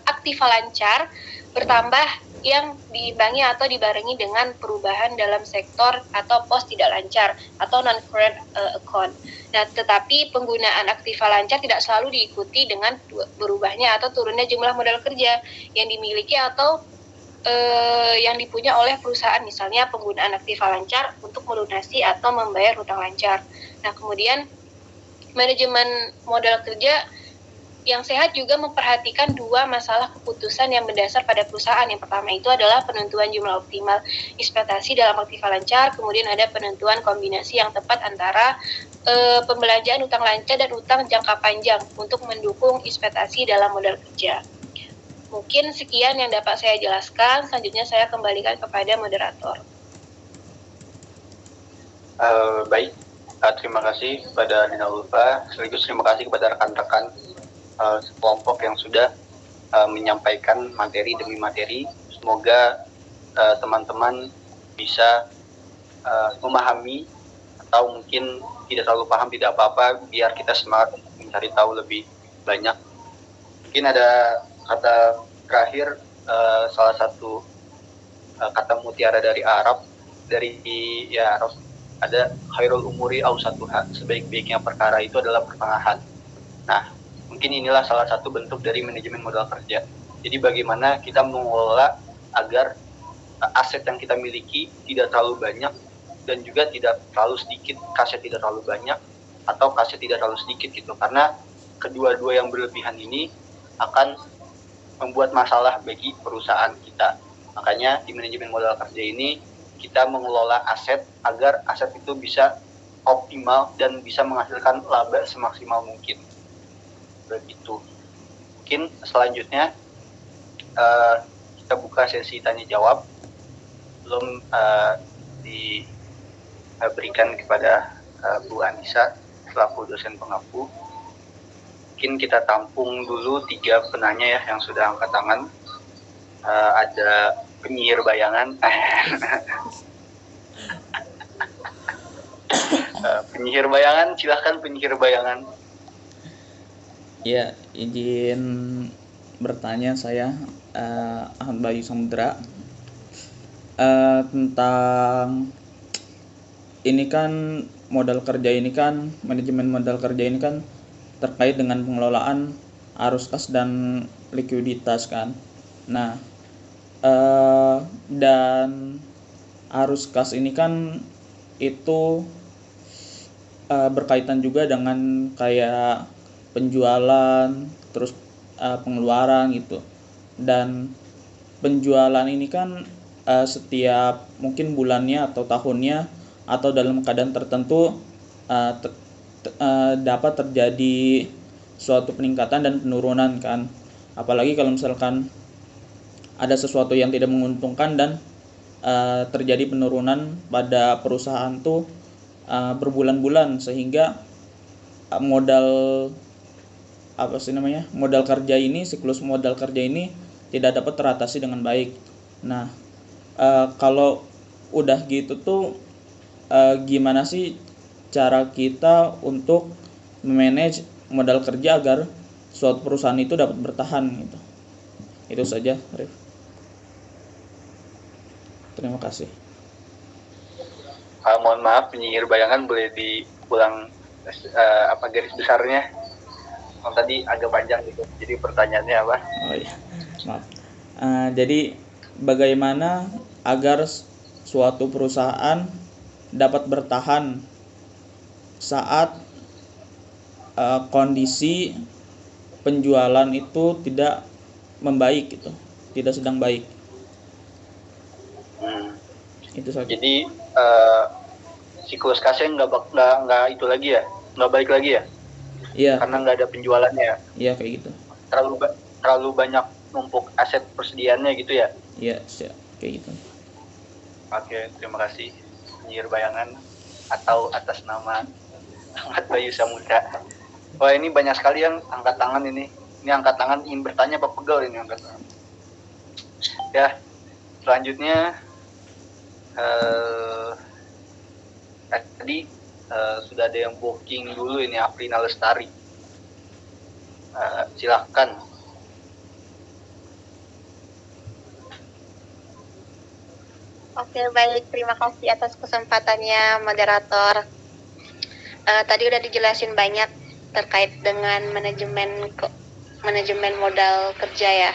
Speaker 3: aktiva lancar bertambah yang diimbangi atau dibarengi dengan perubahan dalam sektor atau pos tidak lancar atau non-current account. Nah, tetapi penggunaan aktiva lancar tidak selalu diikuti dengan berubahnya atau turunnya jumlah modal kerja yang dimiliki atau yang dipunya oleh perusahaan, misalnya penggunaan aktiva lancar untuk melunasi atau membayar hutang lancar. Nah, kemudian manajemen modal kerja yang sehat juga memperhatikan dua masalah keputusan yang mendasar pada perusahaan. Yang pertama itu adalah penentuan jumlah optimal ekspektasi dalam aktiva lancar, kemudian ada penentuan kombinasi yang tepat antara pembelanjaan utang lancar dan utang jangka panjang untuk mendukung ekspektasi dalam modal kerja. Mungkin sekian yang dapat saya jelaskan, selanjutnya saya kembalikan kepada moderator.
Speaker 1: Baik, terima kasih kepada Dina Ulfa, sekaligus terima kasih kepada rekan-rekan sekelompok yang sudah menyampaikan materi demi materi. Semoga teman-teman bisa memahami, atau mungkin tidak terlalu paham, tidak apa-apa, biar kita semangat mencari tahu lebih banyak. Mungkin ada kata terakhir, salah satu kata mutiara dari Arab, ada khairul umuri awsatuha, sebaik-baiknya perkara itu adalah pertengahan. Nah, mungkin inilah salah satu bentuk dari manajemen modal kerja. Jadi bagaimana kita mengelola agar aset yang kita miliki tidak terlalu banyak dan juga tidak terlalu sedikit, kaset tidak terlalu banyak atau kaset tidak terlalu sedikit gitu. Karena kedua-dua yang berlebihan ini akan membuat masalah bagi perusahaan kita. Makanya di manajemen modal kerja ini kita mengelola aset agar aset itu bisa optimal dan bisa menghasilkan laba semaksimal mungkin. Begitu. Mungkin selanjutnya kita buka sesi tanya jawab. Belum diberikan kepada Bu Anissa selaku dosen pengampu. Mungkin kita tampung dulu 3 penanya ya yang sudah angkat tangan. Ada penyihir bayangan. Penyihir bayangan, silahkan penyihir bayangan.
Speaker 4: Ya, izin bertanya saya, Ahmad Bayu Samudra, tentang ini kan manajemen modal kerja ini kan terkait dengan pengelolaan arus kas dan likuiditas kan. Nah, dan arus kas ini kan itu berkaitan juga dengan kayak penjualan, terus pengeluaran gitu. Dan penjualan ini kan setiap mungkin bulannya atau tahunnya atau dalam keadaan tertentu dapat terjadi suatu peningkatan dan penurunan kan. Apalagi kalau misalkan ada sesuatu yang tidak menguntungkan dan terjadi penurunan pada perusahaan tuh berbulan-bulan, sehingga modal kerja ini, siklus modal kerja ini tidak dapat teratasi dengan baik. Nah, kalau udah gitu tuh gimana sih cara kita untuk memanage modal kerja agar suatu perusahaan itu dapat bertahan gitu. Itu saja, Rif. Terima kasih.
Speaker 1: Mohon maaf, penyiar bayangan boleh diulang garis besarnya? Tadi agak panjang gitu. Jadi pertanyaannya apa?
Speaker 4: Oh iya, maaf. Jadi bagaimana agar suatu perusahaan dapat bertahan saat kondisi penjualan itu tidak membaik gitu, tidak sedang baik. Itu saja.
Speaker 1: Jadi siklus kasnya nggak itu lagi ya, nggak baik lagi ya?
Speaker 4: Iya.
Speaker 1: Karena nggak ada penjualannya.
Speaker 4: Iya, kayak gitu.
Speaker 1: Terlalu banyak numpuk aset persediaannya gitu ya?
Speaker 4: Iya, kayak gitu.
Speaker 1: Oke, terima kasih penyiar bayangan atau atas nama Ahmad Bayu Samudra. Wah, ini banyak sekali yang angkat tangan ini. Ini angkat tangan ingin bertanya apa pegel ini angkat tangan. Ya, selanjutnya tadi sudah ada yang booking dulu ini, Afrina Lestari. Silakan.
Speaker 5: Oke, baik. Terima kasih atas kesempatannya, moderator. Tadi udah dijelasin banyak terkait dengan manajemen modal kerja ya.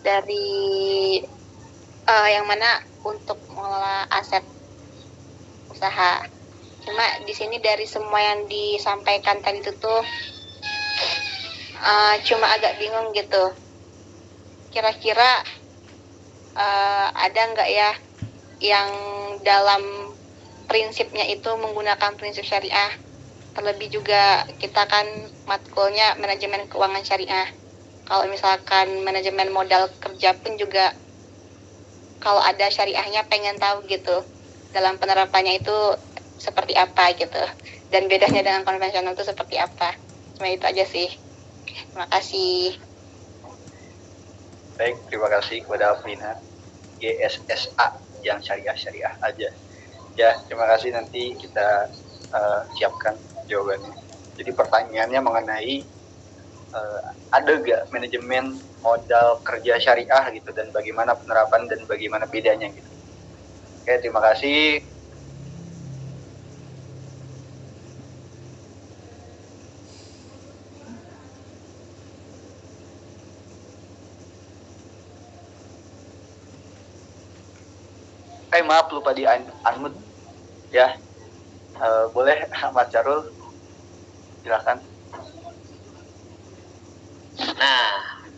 Speaker 5: Dari yang mana untuk mengelola aset usaha. Cuma di sini dari semua yang disampaikan tadi itu tuh cuma agak bingung gitu. Kira-kira ada nggak ya yang dalam prinsipnya itu menggunakan prinsip syariah? Terlebih juga kita kan matkulnya manajemen keuangan syariah. Kalau misalkan manajemen modal kerja pun juga kalau ada syariahnya pengen tahu gitu dalam penerapannya itu seperti apa gitu, dan bedanya dengan konvensional itu seperti apa. Cuma itu aja sih. Terima kasih.
Speaker 1: Baik, terima kasih kepada Afrina. GSSA yang syariah aja. Ya, terima kasih, nanti kita siapkan jawabannya. Jadi pertanyaannya mengenai ada gak manajemen modal kerja syariah gitu, dan bagaimana penerapan dan bagaimana bedanya gitu. Oke, terima kasih. Maaf lupa di unmute ya. Boleh Mas Carul, silakan.
Speaker 6: Nah,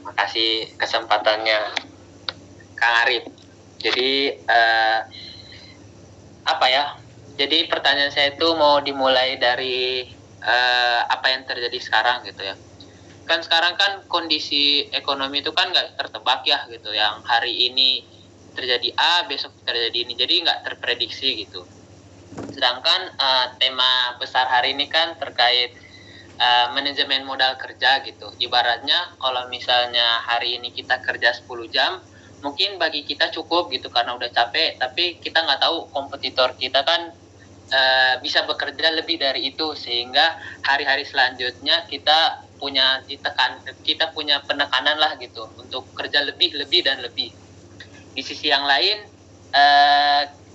Speaker 6: makasih kesempatannya Kang Arif. Jadi Jadi pertanyaan saya itu mau dimulai dari apa yang terjadi sekarang gitu ya. Kan sekarang kan kondisi ekonomi itu kan nggak tertebak ya gitu. Yang hari ini terjadi A, besok terjadi ini, jadi nggak terprediksi gitu. Sedangkan tema besar hari ini kan terkait manajemen modal kerja gitu. Ibaratnya kalau misalnya hari ini kita kerja 10 jam, mungkin bagi kita cukup gitu karena udah capek, tapi kita nggak tahu kompetitor kita kan bisa bekerja lebih dari itu, sehingga hari-hari selanjutnya kita punya penekanan lah gitu untuk kerja lebih dan lebih. Di sisi yang lain,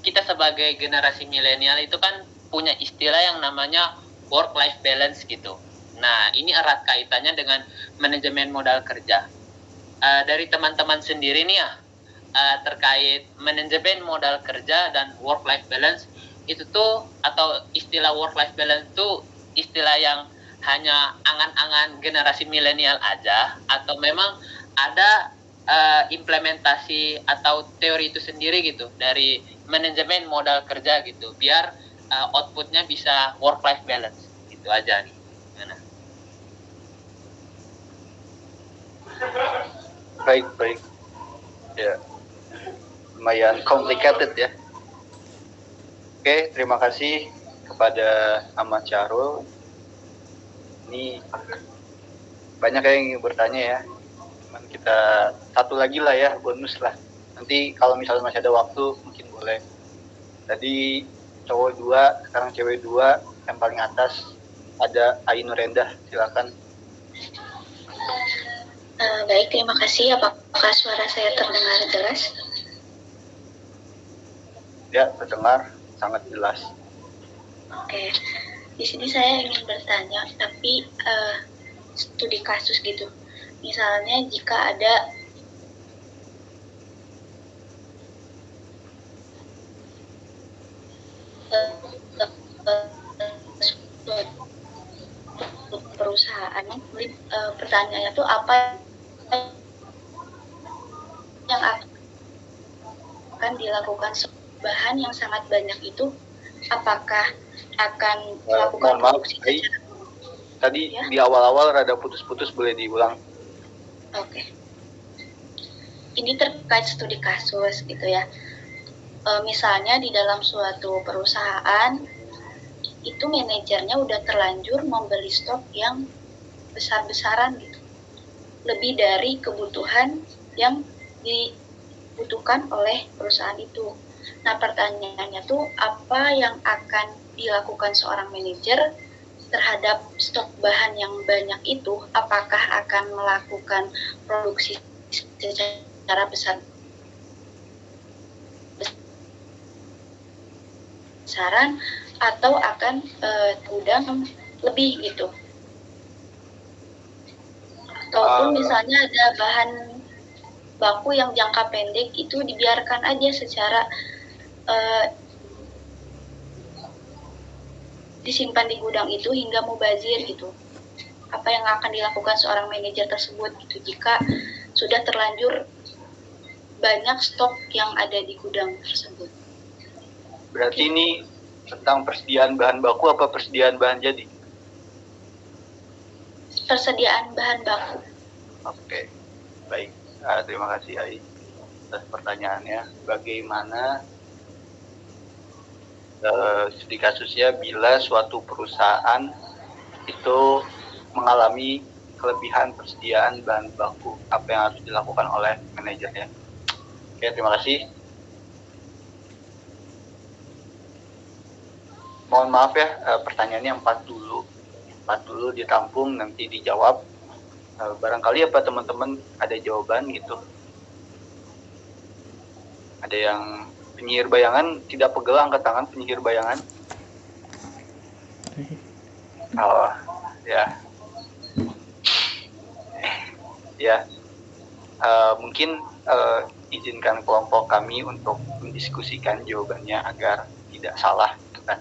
Speaker 6: kita sebagai generasi milenial itu kan punya istilah yang namanya work-life balance gitu. Nah, ini erat kaitannya dengan manajemen modal kerja. Dari teman-teman sendiri nih ya, terkait manajemen modal kerja dan work-life balance, itu tuh, atau istilah work-life balance itu istilah yang hanya angan-angan generasi milenial aja, atau memang ada implementasi atau teori itu sendiri gitu dari manajemen modal kerja gitu, biar outputnya bisa work-life balance gitu aja nih. Gimana?
Speaker 1: Baik ya, lumayan complicated ya. Oke, terima kasih kepada Ahmad Syahrul. Ini banyak yang ingin bertanya ya. Cuman kita satu lagi lah ya, bonus lah. Nanti kalau misalnya masih ada waktu mungkin boleh. Tadi cowok 2, sekarang cewek 2, yang paling atas ada Ainur Endah, silakan.
Speaker 7: Baik, terima kasih. Apakah suara saya terdengar jelas?
Speaker 1: Ya, terdengar sangat jelas.
Speaker 7: Oke, di sini saya ingin bertanya, tapi studi kasus gitu. Misalnya jika ada perusahaan, pertanyaannya tuh apa yang akan dilakukan bahan yang sangat banyak itu, apakah akan melakukan produksi?
Speaker 1: Tadi ya? Di awal-awal rada putus-putus, boleh diulang?
Speaker 7: Oke. Ini terkait studi kasus gitu ya. Misalnya di dalam suatu perusahaan itu manajernya udah terlanjur membeli stok yang besar-besaran gitu, lebih dari kebutuhan yang dibutuhkan oleh perusahaan itu. Nah, pertanyaannya tuh apa yang akan dilakukan seorang manajer terhadap stok bahan yang banyak itu? Apakah akan melakukan produksi secara besaran atau akan gudang lebih gitu? Ataupun misalnya ada bahan baku yang jangka pendek itu dibiarkan aja secara disimpan di gudang itu hingga mubazir gitu. Apa yang akan dilakukan seorang manajer tersebut gitu jika sudah terlanjur banyak stok yang ada di gudang tersebut?
Speaker 1: Berarti ini tentang persediaan bahan baku apa persediaan bahan jadi?
Speaker 7: Persediaan bahan baku.
Speaker 1: Oke, baik. Terima kasih Ai atas pertanyaannya. Bagaimana studi kasusnya bila suatu perusahaan itu mengalami kelebihan persediaan bahan baku, apa yang harus dilakukan oleh manajernya? Oke, terima kasih. Mohon maaf ya, pertanyaannya 4 dulu ditampung, nanti dijawab. Barangkali apa teman-teman ada jawaban gitu. Ada yang penyihir bayangan, tidak pegel angkat tangan penyihir bayangan. Oh, ya. Ya. Mungkin izinkan kelompok kami untuk mendiskusikan jawabannya agar tidak salah gitu kan.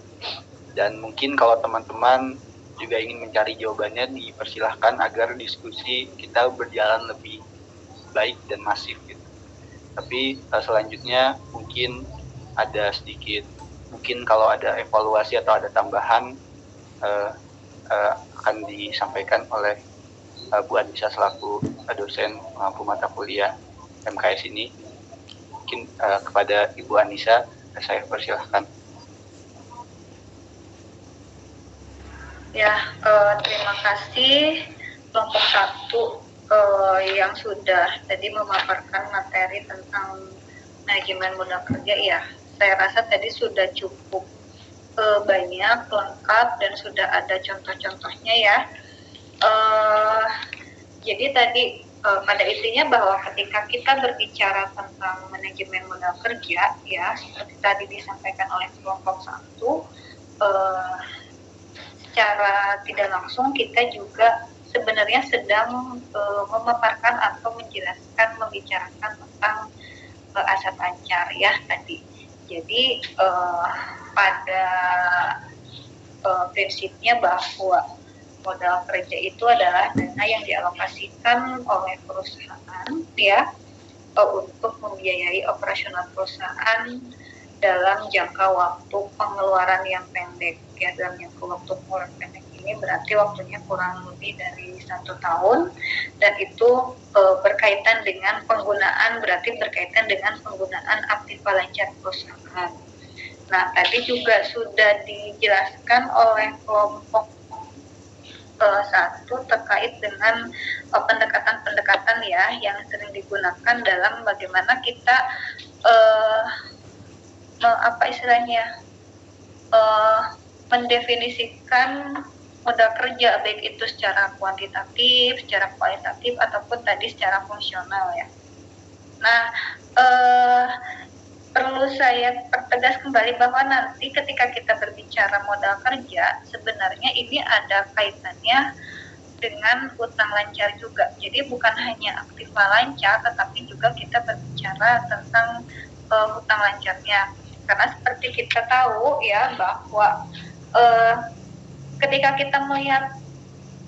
Speaker 1: Dan mungkin kalau teman-teman juga ingin mencari jawabannya, dipersilahkan agar diskusi kita berjalan lebih baik dan masif gitu. Tapi selanjutnya mungkin ada sedikit, mungkin kalau ada evaluasi atau ada tambahan akan disampaikan oleh Bu Anissa selaku dosen pengampu mata kuliah MKS ini. Mungkin kepada Ibu Anissa saya persilahkan.
Speaker 8: Ya, terima kasih kelompok 1 yang sudah tadi memaparkan materi tentang manajemen modal kerja ya. Saya rasa tadi sudah cukup banyak, lengkap, dan sudah ada contoh-contohnya ya. Jadi tadi pada intinya bahwa ketika kita berbicara tentang manajemen modal kerja ya, seperti tadi disampaikan oleh kelompok 1, secara tidak langsung kita juga sebenarnya sedang memaparkan atau menjelaskan, membicarakan tentang aset lancar ya tadi. Jadi pada prinsipnya bahwa modal kerja itu adalah dana yang dialokasikan oleh perusahaan ya untuk membiayai operasional perusahaan dalam jangka waktu pengeluaran yang pendek ya, dalam jangka waktu pengeluaran pendek ini berarti waktunya kurang lebih dari 1 tahun, dan itu berkaitan dengan penggunaan aktiva lancar perusahaan. Nah, tadi juga sudah dijelaskan oleh kelompok 1 terkait dengan pendekatan-pendekatan ya yang sering digunakan dalam bagaimana kita mendefinisikan modal kerja, baik itu secara kuantitatif, secara kualitatif, ataupun tadi secara fungsional ya. Nah, perlu saya pertegas kembali bahwa nanti ketika kita berbicara modal kerja, sebenarnya ini ada kaitannya dengan hutang lancar juga. Jadi bukan hanya aktiva lancar, tetapi juga kita berbicara tentang hutang lancarnya. Karena seperti kita tahu ya bahwa ketika kita melihat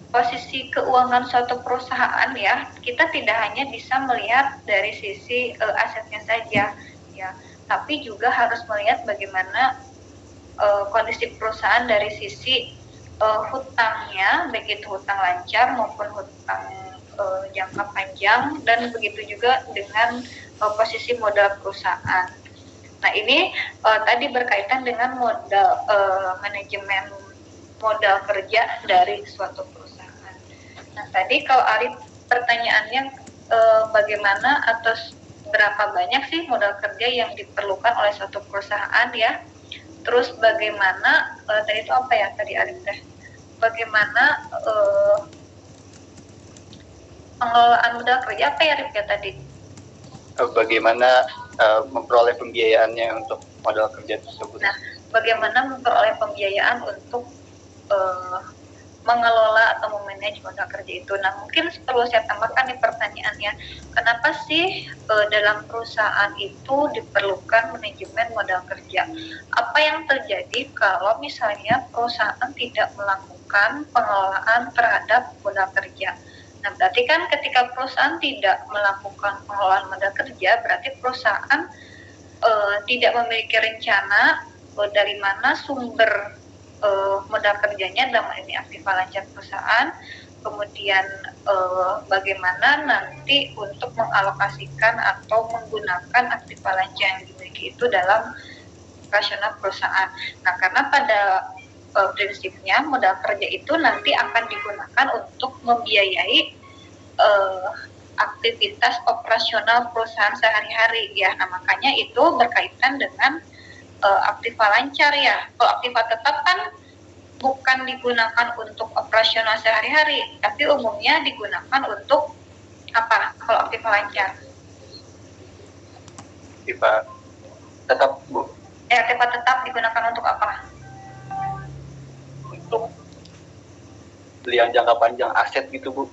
Speaker 8: posisi keuangan suatu perusahaan ya, kita tidak hanya bisa melihat dari sisi asetnya saja ya, tapi juga harus melihat bagaimana kondisi perusahaan dari sisi hutangnya, baik itu hutang lancar maupun hutang jangka panjang, dan begitu juga dengan posisi modal perusahaan. Nah, ini tadi berkaitan dengan manajemen modal kerja dari suatu perusahaan. Nah, tadi kalau Arif pertanyaannya bagaimana atau berapa banyak sih modal kerja yang diperlukan oleh suatu perusahaan ya? Terus bagaimana tadi itu apa ya tadi Arif teh? Bagaimana pengelolaan modal kerja apa ya Arif ya tadi?
Speaker 1: Bagaimana memperoleh pembiayaannya untuk modal kerja tersebut?
Speaker 8: Nah, bagaimana memperoleh pembiayaan untuk mengelola atau memanage modal kerja itu? Nah, mungkin perlu saya tambahkan nih pertanyaannya, kenapa sih dalam perusahaan itu diperlukan manajemen modal kerja? Apa yang terjadi kalau misalnya perusahaan tidak melakukan pengelolaan terhadap modal kerja? Nah, berarti kan ketika perusahaan tidak melakukan pengelolaan modal kerja, berarti perusahaan tidak memiliki rencana dari mana sumber modal kerjanya, dalam ini aktiva lancar perusahaan, kemudian bagaimana nanti untuk mengalokasikan atau menggunakan aktiva lancar yang dimiliki itu dalam operasional perusahaan. Nah, karena pada prinsipnya modal kerja itu nanti akan digunakan untuk membiayai aktivitas operasional perusahaan sehari-hari ya. Nah, makanya itu berkaitan dengan aktiva lancar ya. Kalau aktiva tetap kan bukan digunakan untuk operasional sehari-hari, tapi umumnya digunakan untuk apa kalau aktiva lancar?
Speaker 1: Aktiva tetap, Bu.
Speaker 8: Aktiva tetap digunakan untuk apa?
Speaker 1: Untuk belian jangka panjang aset gitu, Bu.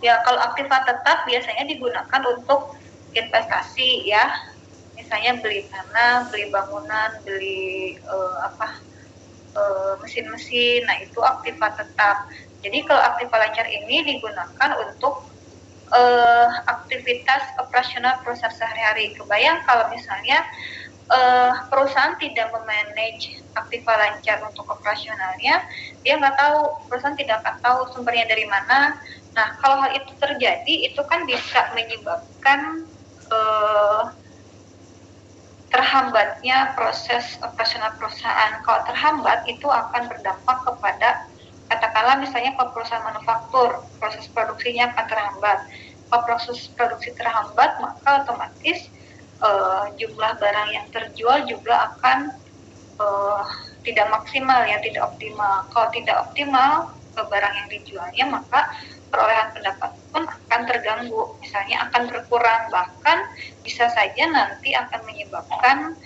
Speaker 8: Ya, kalau aktiva tetap biasanya digunakan untuk investasi ya. Misalnya beli tanah, beli bangunan, beli mesin-mesin. Nah, itu aktiva tetap. Jadi kalau aktiva lancar ini digunakan untuk aktivitas operasional perusahaan sehari-hari. Kebayang kalau misalnya perusahaan tidak memanage aktiva lancar untuk operasionalnya, dia nggak tahu, perusahaan tidak akan tahu sumbernya dari mana. Nah, kalau hal itu terjadi, itu kan bisa menyebabkan terhambatnya proses operasional perusahaan. Kalau terhambat, itu akan berdampak kepada, katakanlah misalnya kalau perusahaan manufaktur, proses produksinya akan terhambat. Kalau proses produksi terhambat, maka otomatis jumlah barang yang terjual juga akan tidak maksimal ya, tidak optimal. Kalau tidak optimal barang yang dijualnya, maka perolehan pendapat pun akan terganggu, misalnya akan berkurang, bahkan bisa saja nanti akan menyebabkan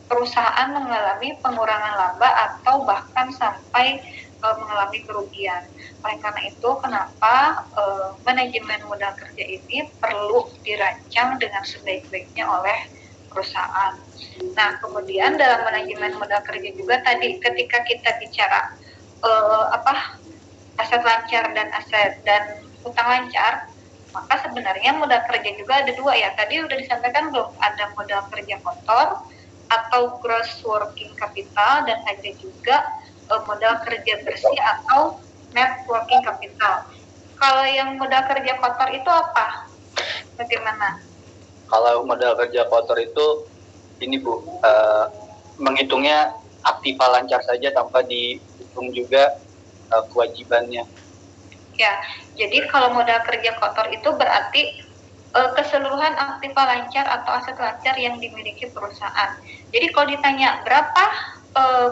Speaker 8: perusahaan mengalami pengurangan laba atau bahkan sampai mengalami kerugian. Oleh karena itu, kenapa manajemen modal kerja ini perlu dirancang dengan sebaik-baiknya oleh perusahaan. Nah, kemudian dalam manajemen modal kerja juga tadi ketika kita bicara aset lancar dan hutang lancar, maka sebenarnya modal kerja juga ada dua ya. Tadi udah disampaikan belum, ada modal kerja kotor atau gross working capital, dan ada juga modal kerja bersih atau net working capital. Kalau yang modal kerja kotor itu apa? Bagaimana?
Speaker 1: Kalau modal kerja kotor itu ini Bu, menghitungnya aktiva lancar saja tanpa dihitung juga kewajibannya.
Speaker 8: Ya, jadi kalau modal kerja kotor itu berarti keseluruhan aktiva lancar atau aset lancar yang dimiliki perusahaan. Jadi kalau ditanya berapa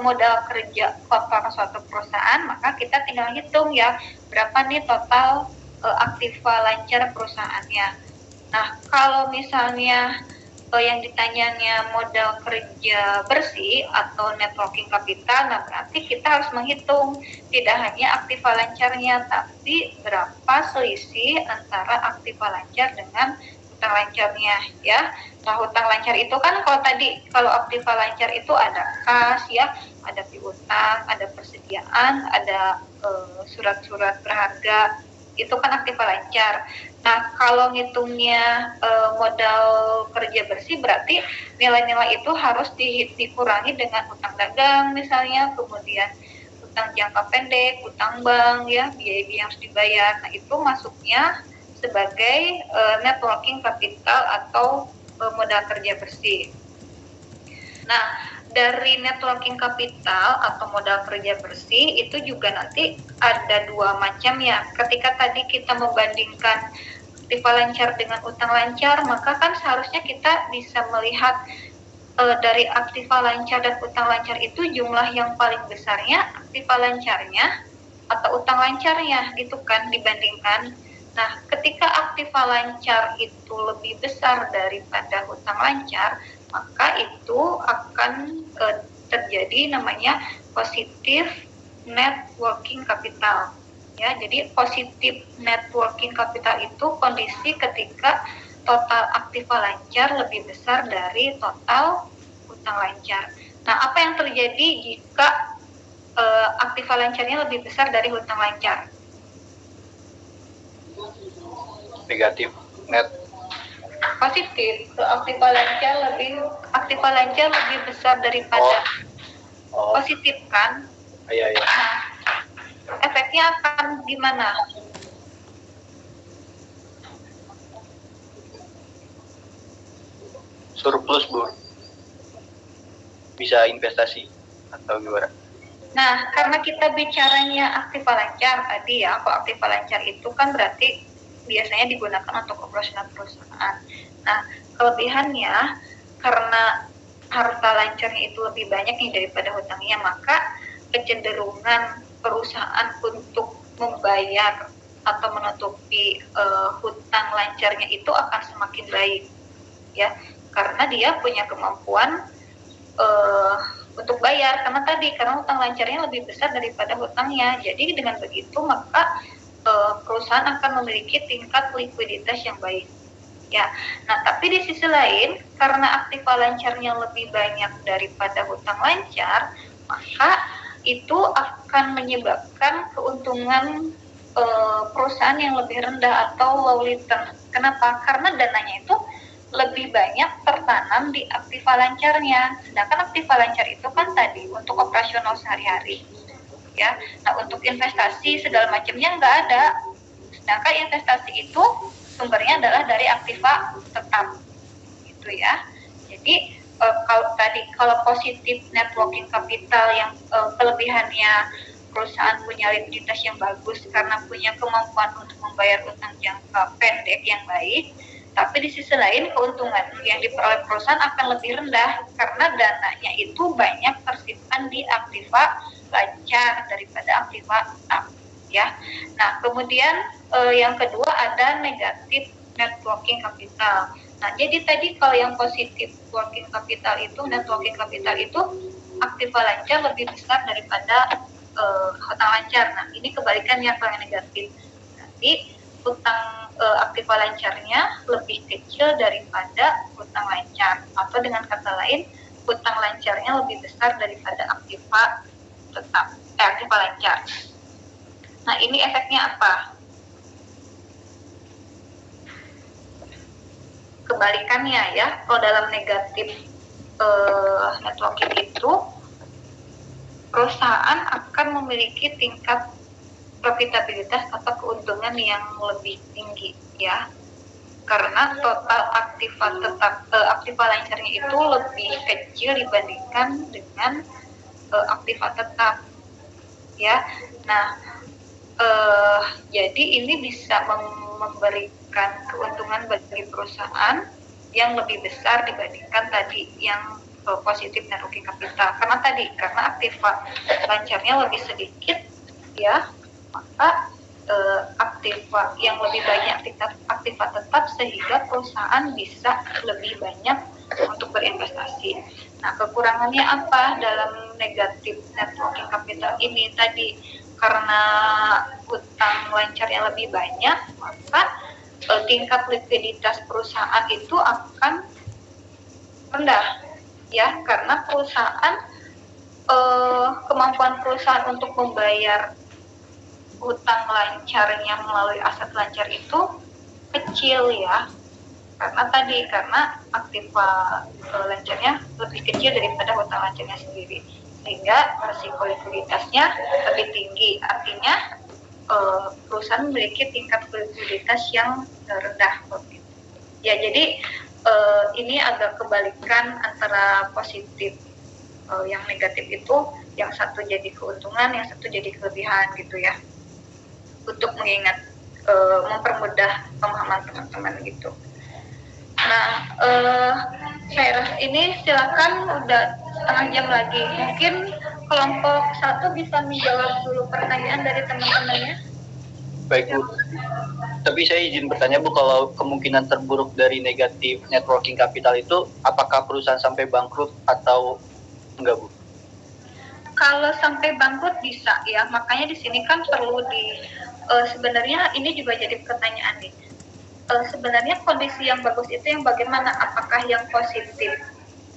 Speaker 8: modal kerja kotor suatu perusahaan, maka kita tinggal hitung ya berapa nih total aktiva lancar perusahaannya. Nah, kalau misalnya yang ditanyanya modal kerja bersih atau net working capital, nah berarti kita harus menghitung tidak hanya aktiva lancarnya, tapi berapa selisih antara aktiva lancar dengan hutang lancarnya ya. Nah, hutang lancar itu kan kalau aktiva lancar itu ada kas ya, ada piutang, ada persediaan, ada surat-surat berharga, itu kan aktiva lancar. Nah, kalau ngitungnya modal kerja bersih berarti nilai-nilai itu harus dikurangi dengan hutang dagang misalnya, kemudian hutang jangka pendek, hutang bank ya, biaya-biaya yang harus dibayar. Nah, itu masuknya sebagai net working capital atau modal kerja bersih. Nah, dari net working capital atau modal kerja bersih itu juga nanti ada dua macam ya. Ketika tadi kita membandingkan aktiva lancar dengan utang lancar, maka kan seharusnya kita bisa melihat dari aktiva lancar dan utang lancar itu jumlah yang paling besarnya aktiva lancarnya atau utang lancarnya gitu kan dibandingkan. Nah, ketika aktiva lancar itu lebih besar daripada hutang lancar, maka itu akan terjadi namanya positif net working capital. Ya, jadi positif net working capital itu kondisi ketika total aktiva lancar lebih besar dari total hutang lancar. Nah, apa yang terjadi jika aktiva lancarnya lebih besar dari hutang lancar?
Speaker 1: Negatif net.
Speaker 8: Positif, aktiva lancar lebih besar daripada positif kan?
Speaker 1: Iya.
Speaker 8: Nah, efeknya akan gimana?
Speaker 1: Surplus Bu, bisa investasi atau gimana?
Speaker 8: Nah, karena kita bicaranya aktiva lancar tadi ya, kalau aktiva lancar itu kan berarti biasanya digunakan untuk operasional perusahaan. Nah, kelebihannya karena harta lancarnya itu lebih banyak nih daripada hutangnya, maka kecenderungan perusahaan untuk membayar atau menutupi hutang lancarnya itu akan semakin baik ya, karena dia punya kemampuan untuk bayar karena hutang lancarnya lebih besar daripada hutangnya. Jadi dengan begitu maka perusahaan akan memiliki tingkat likuiditas yang baik ya. Nah, tapi di sisi lain karena aktiva lancarnya lebih banyak daripada hutang lancar, maka itu akan menyebabkan keuntungan perusahaan yang lebih rendah atau low return. Kenapa? Karena dananya itu lebih banyak tertanam di aktiva lancarnya. Sedangkan aktiva lancar itu kan tadi untuk operasional sehari-hari. Ya, nah untuk investasi segala macamnya nggak ada. Sedangkan investasi itu sumbernya adalah dari aktiva tetap, gitu ya. Jadi kalau positif net working capital yang kelebihannya perusahaan punya likuiditas yang bagus karena punya kemampuan untuk membayar utang jangka pendek yang baik, tapi di sisi lain keuntungan yang diperoleh perusahaan akan lebih rendah karena dananya itu banyak tersimpan di aktiva lancar daripada aktiva tetap ya. Nah, kemudian yang kedua ada negatif net working capital. Nah, jadi tadi kalau yang positif working capital itu, net working capital itu aktiva lancar lebih besar daripada hutang lancar. Nah, ini kebalikannya kalau yang negatif. Nanti hutang aktiva lancarnya lebih kecil daripada hutang lancar, atau dengan kata lain hutang lancarnya lebih besar daripada aktiva tetap aktiva lancar. Nah, ini efeknya apa? Kebalikannya ya, kalau dalam negatif net working itu perusahaan akan memiliki tingkat profitabilitas atau keuntungan yang lebih tinggi ya, karena total aktiva lancarnya itu lebih kecil dibandingkan dengan aktiva tetap ya. Nah, jadi ini bisa memberikan keuntungan bagi perusahaan yang lebih besar dibandingkan tadi yang positif net working capital, karena aktiva lancarnya lebih sedikit ya, maka aktiva yang lebih banyak tingkat aktiva tetap, sehingga perusahaan bisa lebih banyak untuk berinvestasi. Nah, kekurangannya apa dalam negatif net working capital ini tadi? Karena utang lancarnya lebih banyak, maka tingkat likuiditas perusahaan itu akan rendah ya, karena perusahaan kemampuan perusahaan untuk membayar hutang lancarnya melalui aset lancar itu kecil ya, karena aktiva lancarnya lebih kecil daripada hutang lancarnya sendiri, sehingga risiko likuiditasnya lebih tinggi. Artinya perusahaan memiliki tingkat likuiditas yang rendah ya. Jadi ini agak kebalikan antara positif yang negatif itu, yang satu jadi keuntungan, yang satu jadi kelebihan gitu ya, untuk mengingat mempermudah pemahaman teman-teman gitu. Nah, saya rasa ini silakan, udah setengah jam lagi. Mungkin kelompok 1 bisa menjawab dulu pertanyaan dari teman-temannya.
Speaker 1: Baik Bu, tapi saya izin bertanya Bu, kalau kemungkinan terburuk dari negatif net working capital itu, apakah perusahaan sampai bangkrut atau enggak Bu?
Speaker 8: Kalau sampai bangkrut bisa ya, makanya di sini kan perlu sebenarnya ini juga jadi pertanyaan nih. Sebenarnya kondisi yang bagus itu yang bagaimana? Apakah yang positif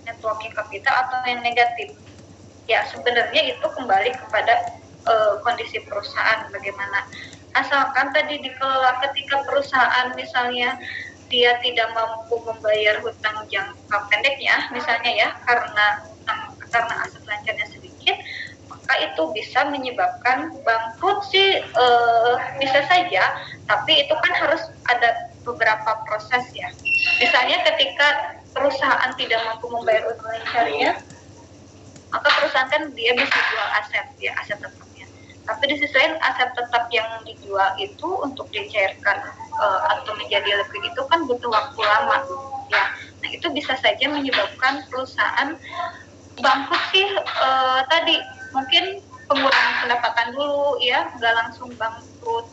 Speaker 8: net working capital atau yang negatif? Ya, sebenarnya itu kembali kepada kondisi perusahaan bagaimana. Asalkan tadi dikelola, ketika perusahaan misalnya dia tidak mampu membayar hutang jangka pendeknya, misalnya ya, karena aset lancarnya sedikit, maka itu bisa menyebabkan bangkrut sih, bisa saja, tapi itu kan harus ada beberapa proses ya. Misalnya ketika perusahaan tidak mampu membayar hutang lancarnya, maka perusahaan kan dia bisa jual aset ya, aset tetapnya. Tapi di sisi lain aset tetap yang dijual itu untuk dicairkan atau menjadi liquid itu kan butuh waktu lama ya. Nah, itu bisa saja menyebabkan perusahaan bangkrut sih, tadi mungkin pengurangan pendapatan dulu ya, nggak langsung bangkrut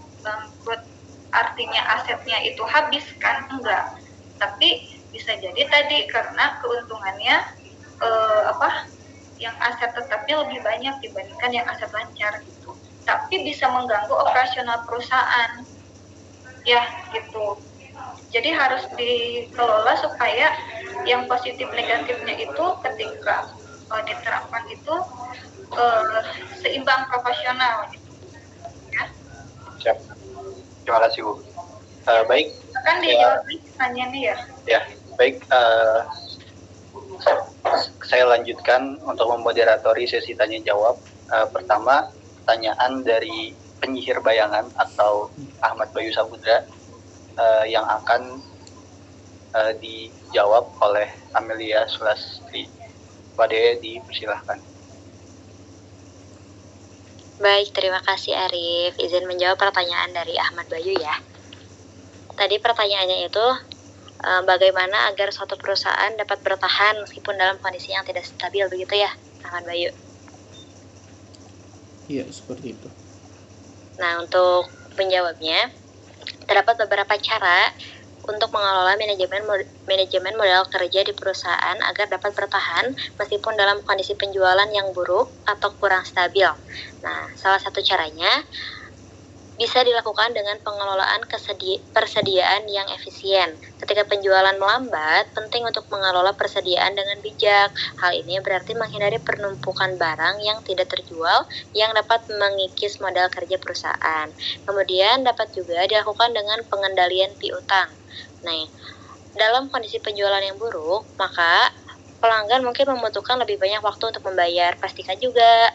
Speaker 8: artinya asetnya itu habis kan, enggak, tapi bisa jadi tadi karena keuntungannya yang aset tetapnya lebih banyak dibandingkan yang aset lancar gitu, tapi bisa mengganggu operasional perusahaan ya gitu. Jadi harus dikelola supaya yang positif negatifnya itu ketika diterapkan itu seimbang, proporsional gitu ya.
Speaker 1: Siap. Terima kasih Bu. Baik.
Speaker 8: Kan dijawab pertanyaannya ya.
Speaker 1: Ya, baik. Saya lanjutkan untuk memoderatori sesi tanya jawab. Pertama, pertanyaan dari penyihir bayangan atau Ahmad Bayu Samudra yang akan dijawab oleh Amelia Sulastri. Pak Dea, dipersilahkan.
Speaker 2: Baik, terima kasih Arif. Izin menjawab pertanyaan dari Ahmad Bayu ya. Tadi pertanyaannya itu, bagaimana agar suatu perusahaan dapat bertahan meskipun dalam kondisi yang tidak stabil, begitu ya, Ahmad Bayu?
Speaker 4: Iya, seperti itu.
Speaker 2: Nah, untuk menjawabnya, terdapat beberapa cara untuk mengelola manajemen modal kerja di perusahaan agar dapat bertahan meskipun dalam kondisi penjualan yang buruk atau kurang stabil. Nah, salah satu caranya bisa dilakukan dengan pengelolaan persediaan yang efisien. Ketika penjualan melambat, penting untuk mengelola persediaan dengan bijak. Hal ini berarti menghindari penumpukan barang yang tidak terjual yang dapat mengikis modal kerja perusahaan. Kemudian dapat juga dilakukan dengan pengendalian piutang. Nah, dalam kondisi penjualan yang buruk, maka pelanggan mungkin membutuhkan lebih banyak waktu untuk membayar. Pastikan juga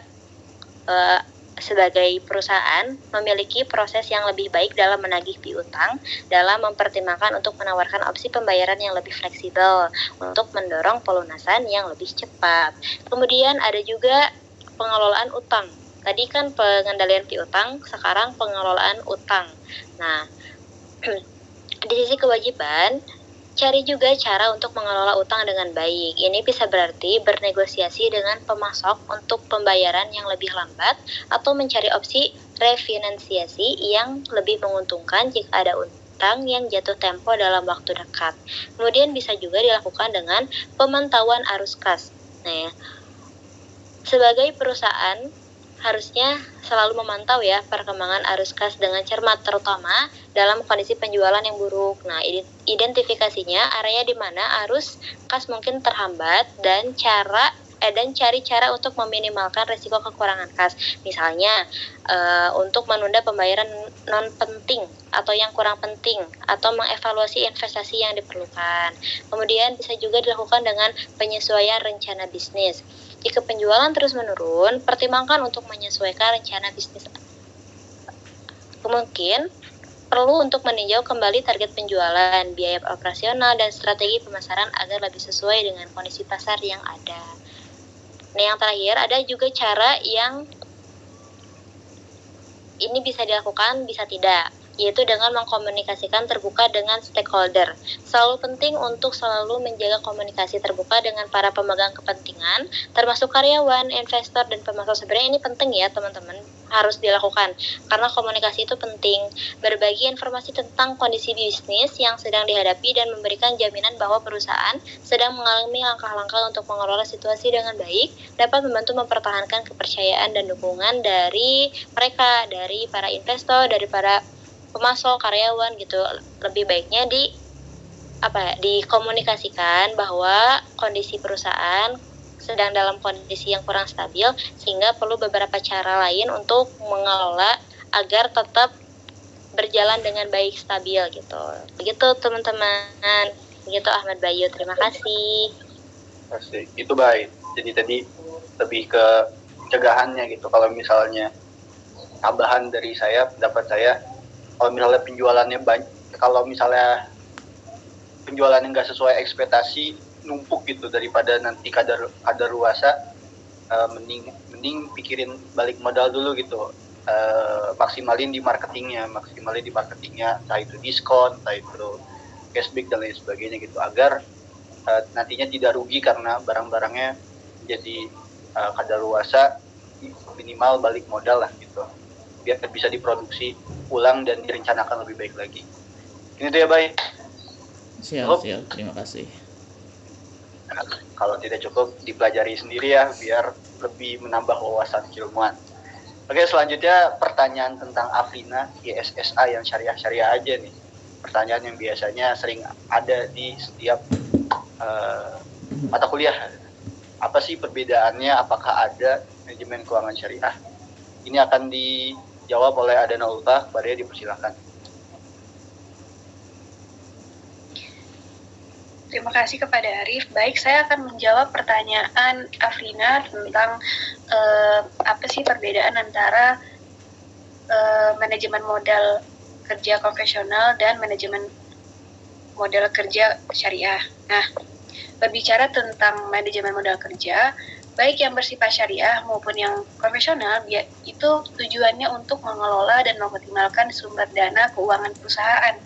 Speaker 2: sebagai perusahaan memiliki proses yang lebih baik dalam menagih piutang, dalam mempertimbangkan untuk menawarkan opsi pembayaran yang lebih fleksibel untuk mendorong pelunasan yang lebih cepat. Kemudian ada juga pengelolaan utang. Tadi kan pengendalian piutang, sekarang pengelolaan utang. Nah, di sisi kewajiban, cari juga cara untuk mengelola utang dengan baik. Ini bisa berarti bernegosiasi dengan pemasok untuk pembayaran yang lebih lambat atau mencari opsi refinansiasi yang lebih menguntungkan jika ada utang yang jatuh tempo dalam waktu dekat. Kemudian bisa juga dilakukan dengan pemantauan arus kas. Nah, sebagai perusahaan harusnya selalu memantau ya perkembangan arus kas dengan cermat, terutama dalam kondisi penjualan yang buruk. Nah, identifikasinya area di mana arus kas mungkin terhambat dan cari cara untuk meminimalkan risiko kekurangan kas. Misalnya untuk menunda pembayaran non penting atau yang kurang penting, atau mengevaluasi investasi yang diperlukan. Kemudian bisa juga dilakukan dengan penyesuaian rencana bisnis. Jika penjualan terus menurun, pertimbangkan untuk menyesuaikan rencana bisnis. Mungkin perlu untuk meninjau kembali target penjualan, biaya operasional, dan strategi pemasaran agar lebih sesuai dengan kondisi pasar yang ada. Nah, yang terakhir ada juga cara yang ini bisa dilakukan, bisa tidak, yaitu dengan mengkomunikasikan terbuka dengan stakeholder. Selalu penting untuk selalu menjaga komunikasi terbuka dengan para pemegang kepentingan, termasuk karyawan, investor, dan pemasok. Sebenarnya ini penting ya teman-teman, harus dilakukan, karena komunikasi itu penting. Berbagi informasi tentang kondisi bisnis yang sedang dihadapi dan memberikan jaminan bahwa perusahaan sedang mengalami langkah-langkah untuk mengelola situasi dengan baik, dapat membantu mempertahankan kepercayaan dan dukungan dari mereka, dari para investor, dari para pemasok, karyawan gitu. Lebih baiknya dikomunikasikan bahwa kondisi perusahaan sedang dalam kondisi yang kurang stabil, sehingga perlu beberapa cara lain untuk mengelola agar tetap berjalan dengan baik, stabil gitu. Begitu teman-teman. Begitu Ahmad Bayu, terima kasih.
Speaker 1: Pasti itu baik. Jadi tadi lebih ke pencegahannya gitu. Kalau misalnya tambahan dari saya, pendapat saya, kalau misalnya penjualannya banyak, kalau misalnya penjualannya nggak sesuai ekspektasi, numpuk gitu, daripada nanti kadaluarsa, mending pikirin balik modal dulu gitu. Maksimalin di marketingnya, entah itu diskon, entah itu cashback dan lain sebagainya gitu, agar nantinya tidak rugi karena barang-barangnya jadi kadaluarsa, minimal balik modal lah gitu, biar bisa diproduksi ulang dan direncanakan lebih baik lagi. Ini tuh ya, Bay.
Speaker 4: Siap, terima kasih.
Speaker 1: Nah, kalau tidak cukup dipelajari sendiri ya, biar lebih menambah wawasan keilmuan. Oke, selanjutnya pertanyaan tentang Afrina ISSA yang syariah aja nih. Pertanyaan yang biasanya sering ada di setiap mata kuliah. Apa sih perbedaannya? Apakah ada manajemen keuangan syariah? Ini akan dijawab oleh Adana Ulta. Kepada dia dipersilakan.
Speaker 3: Terima kasih kepada Arif. Baik, saya akan menjawab pertanyaan Afrina tentang apa sih perbedaan antara manajemen modal kerja konvensional dan manajemen modal kerja syariah. Nah, berbicara tentang manajemen modal kerja, baik yang bersifat syariah maupun yang konvensional, itu tujuannya untuk mengelola dan mengoptimalkan sumber dana keuangan perusahaan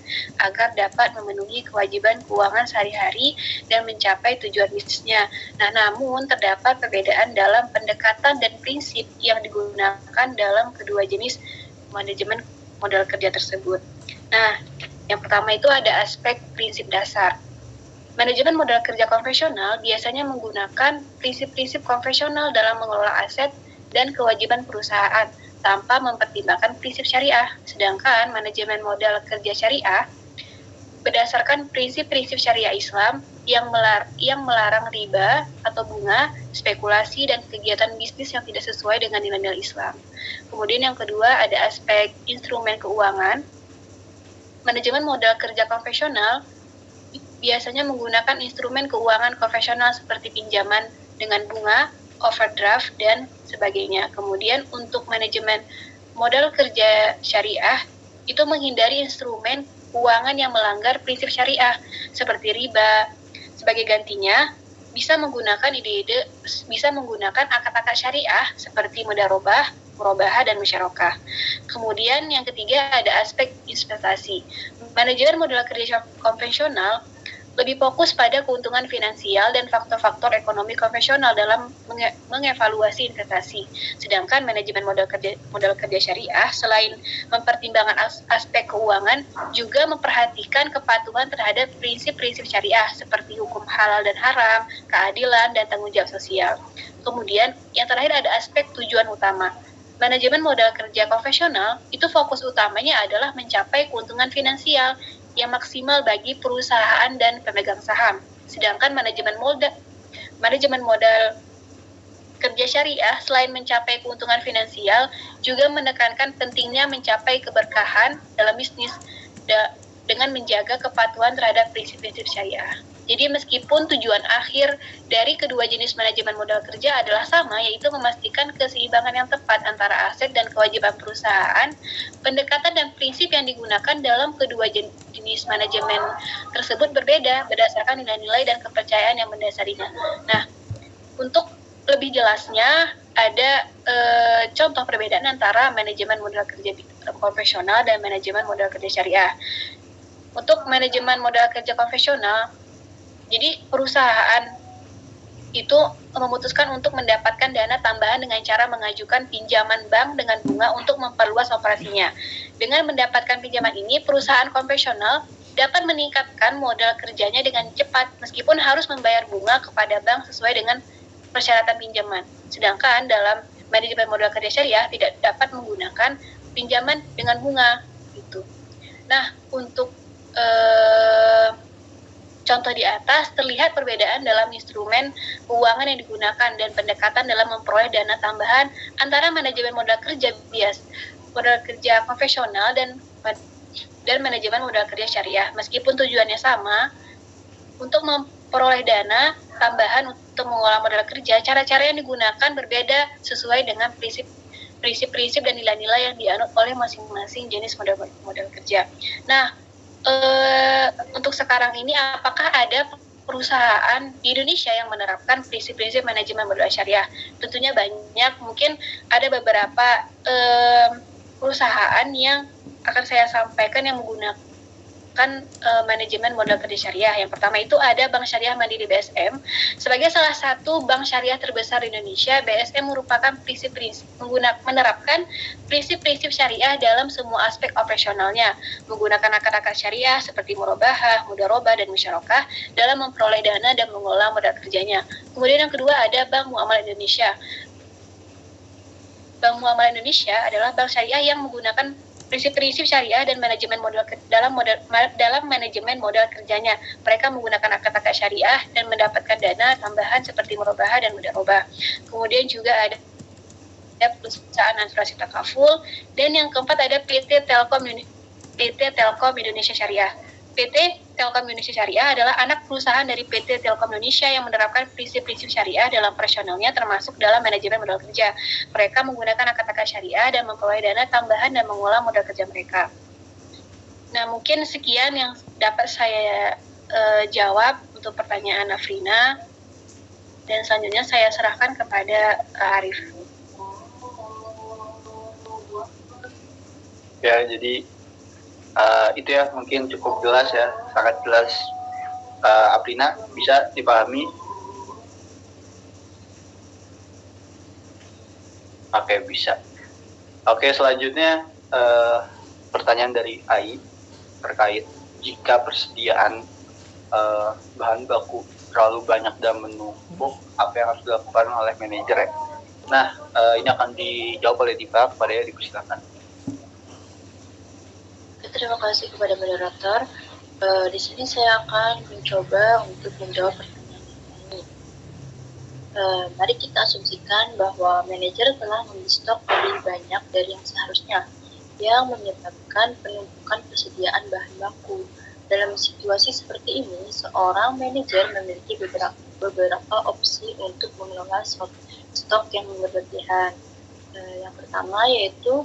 Speaker 3: agar dapat memenuhi kewajiban keuangan sehari-hari dan mencapai tujuan bisnisnya. Nah, namun terdapat perbedaan dalam pendekatan dan prinsip yang digunakan dalam kedua jenis manajemen modal kerja tersebut. Nah, yang pertama itu ada aspek prinsip dasar. Manajemen modal kerja konvensional biasanya menggunakan prinsip-prinsip konvensional dalam mengelola aset dan kewajiban perusahaan tanpa mempertimbangkan prinsip syariah. Sedangkan manajemen modal kerja syariah berdasarkan prinsip-prinsip syariah Islam yang melarang riba atau bunga, spekulasi, dan kegiatan bisnis yang tidak sesuai dengan nilai-nilai Islam. Kemudian yang kedua ada aspek instrumen keuangan. Manajemen modal kerja konvensional biasanya menggunakan instrumen keuangan konvensional seperti pinjaman dengan bunga, overdraft, dan sebagainya. Kemudian untuk manajemen modal kerja syariah itu menghindari instrumen keuangan yang melanggar prinsip syariah seperti riba. Sebagai gantinya, bisa menggunakan akad-akad syariah seperti mudarobah, murabahah, dan musyarakah. Kemudian yang ketiga ada aspek investasi. Manajemen modal kerja konvensional lebih fokus pada keuntungan finansial dan faktor-faktor ekonomi konvensional dalam mengevaluasi investasi. Sedangkan manajemen modal kerja syariah selain mempertimbangkan aspek keuangan juga memperhatikan kepatuhan terhadap prinsip-prinsip syariah seperti hukum halal dan haram, keadilan, dan tanggung jawab sosial. Kemudian yang terakhir ada aspek tujuan utama. Manajemen modal kerja konvensional itu fokus utamanya adalah mencapai keuntungan finansial yang maksimal bagi perusahaan dan pemegang saham. Sedangkan manajemen modal kerja syariah selain mencapai keuntungan finansial juga menekankan pentingnya mencapai keberkahan dalam bisnis dengan menjaga kepatuhan terhadap prinsip-prinsip syariah. Jadi meskipun tujuan akhir dari kedua jenis manajemen modal kerja adalah sama, yaitu memastikan keseimbangan yang tepat antara aset dan kewajiban perusahaan, pendekatan dan prinsip yang digunakan dalam kedua jenis manajemen tersebut berbeda berdasarkan nilai-nilai dan kepercayaan yang mendasarinya. Nah, untuk lebih jelasnya ada contoh perbedaan antara manajemen modal kerja konvensional dan manajemen modal kerja syariah. Untuk manajemen modal kerja konvensional, jadi perusahaan itu memutuskan untuk mendapatkan dana tambahan dengan cara mengajukan pinjaman bank dengan bunga untuk memperluas operasinya. Dengan mendapatkan pinjaman ini, perusahaan konvensional dapat meningkatkan modal kerjanya dengan cepat meskipun harus membayar bunga kepada bank sesuai dengan persyaratan pinjaman. Sedangkan dalam manajemen modal kerja syariah tidak dapat menggunakan pinjaman dengan bunga gitu. Nah, untuk contoh di atas terlihat perbedaan dalam instrumen keuangan yang digunakan dan pendekatan dalam memperoleh dana tambahan antara manajemen modal kerja modal kerja konvensional dan manajemen modal kerja syariah. Meskipun tujuannya sama, untuk memperoleh dana tambahan untuk mengolah modal kerja, cara-cara yang digunakan berbeda sesuai dengan prinsip-prinsip dan nilai-nilai yang dianut oleh masing-masing jenis modal kerja. Nah, untuk sekarang ini apakah ada perusahaan di Indonesia yang menerapkan prinsip-prinsip manajemen modal syariah? Tentunya banyak, mungkin ada beberapa perusahaan yang akan saya sampaikan yang menggunakan manajemen modal kerja syariah. Yang pertama itu ada Bank Syariah Mandiri BSM. Sebagai salah satu bank syariah terbesar di Indonesia, BSM merupakan menerapkan prinsip-prinsip syariah dalam semua aspek operasionalnya, menggunakan akad-akad syariah seperti murabahah, mudarobah, dan musyarakah dalam memperoleh dana dan mengelola modal kerjanya. Kemudian yang kedua ada Bank Muamalah Indonesia. Bank Muamalah Indonesia adalah bank syariah yang menggunakan prinsip-prinsip syariah dan manajemen dalam manajemen modal kerjanya. Mereka menggunakan akad-akad syariah dan mendapatkan dana tambahan seperti murabahah dan mudarobah. Kemudian juga ada perusahaan asuransi takaful, dan yang keempat ada PT Telkom Indonesia Syariah. PT Telkom Indonesia Syariah adalah anak perusahaan dari PT Telkom Indonesia yang menerapkan prinsip-prinsip syariah dalam operasionalnya termasuk dalam manajemen modal kerja. Mereka menggunakan akad-akad syariah dan memperoleh dana tambahan dan mengolah modal kerja mereka. Nah, mungkin sekian yang dapat saya jawab untuk pertanyaan Afrina, dan selanjutnya saya serahkan kepada Arif.
Speaker 1: Ya, jadi itu ya mungkin cukup jelas ya, sangat jelas. Aprina bisa dipahami? Oke, bisa. Oke, selanjutnya pertanyaan dari Ai terkait jika persediaan bahan baku terlalu banyak dan menumpuk, apa yang harus dilakukan oleh manajer ya? Nah, ini akan dijawab oleh Diva. Kepada ya, dipersilakan.
Speaker 2: Terima kasih kepada moderator. Di sini saya akan mencoba untuk menjawab pertanyaan ini. Mari kita asumsikan bahwa manajer telah membeli stok lebih banyak dari yang seharusnya, yang menyebabkan penumpukan persediaan bahan baku. Dalam situasi seperti ini, seorang manajer memiliki beberapa opsi untuk mengelola stok yang berlebihan. Yang pertama yaitu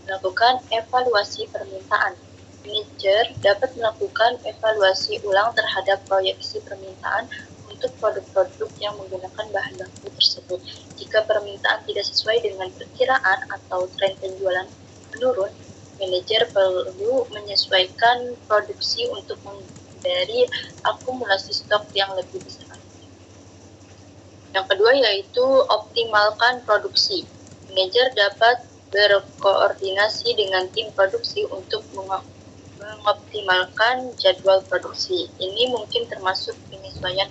Speaker 2: melakukan evaluasi permintaan. Manajer dapat melakukan evaluasi ulang terhadap proyeksi permintaan untuk produk-produk yang menggunakan bahan baku tersebut. Jika permintaan tidak sesuai dengan perkiraan atau tren penjualan menurun, manajer perlu menyesuaikan produksi untuk menghindari akumulasi stok yang lebih besar. Yang kedua yaitu optimalkan produksi. Manajer dapat berkoordinasi dengan tim produksi untuk mengoptimalkan jadwal produksi. Ini mungkin termasuk penyesuaian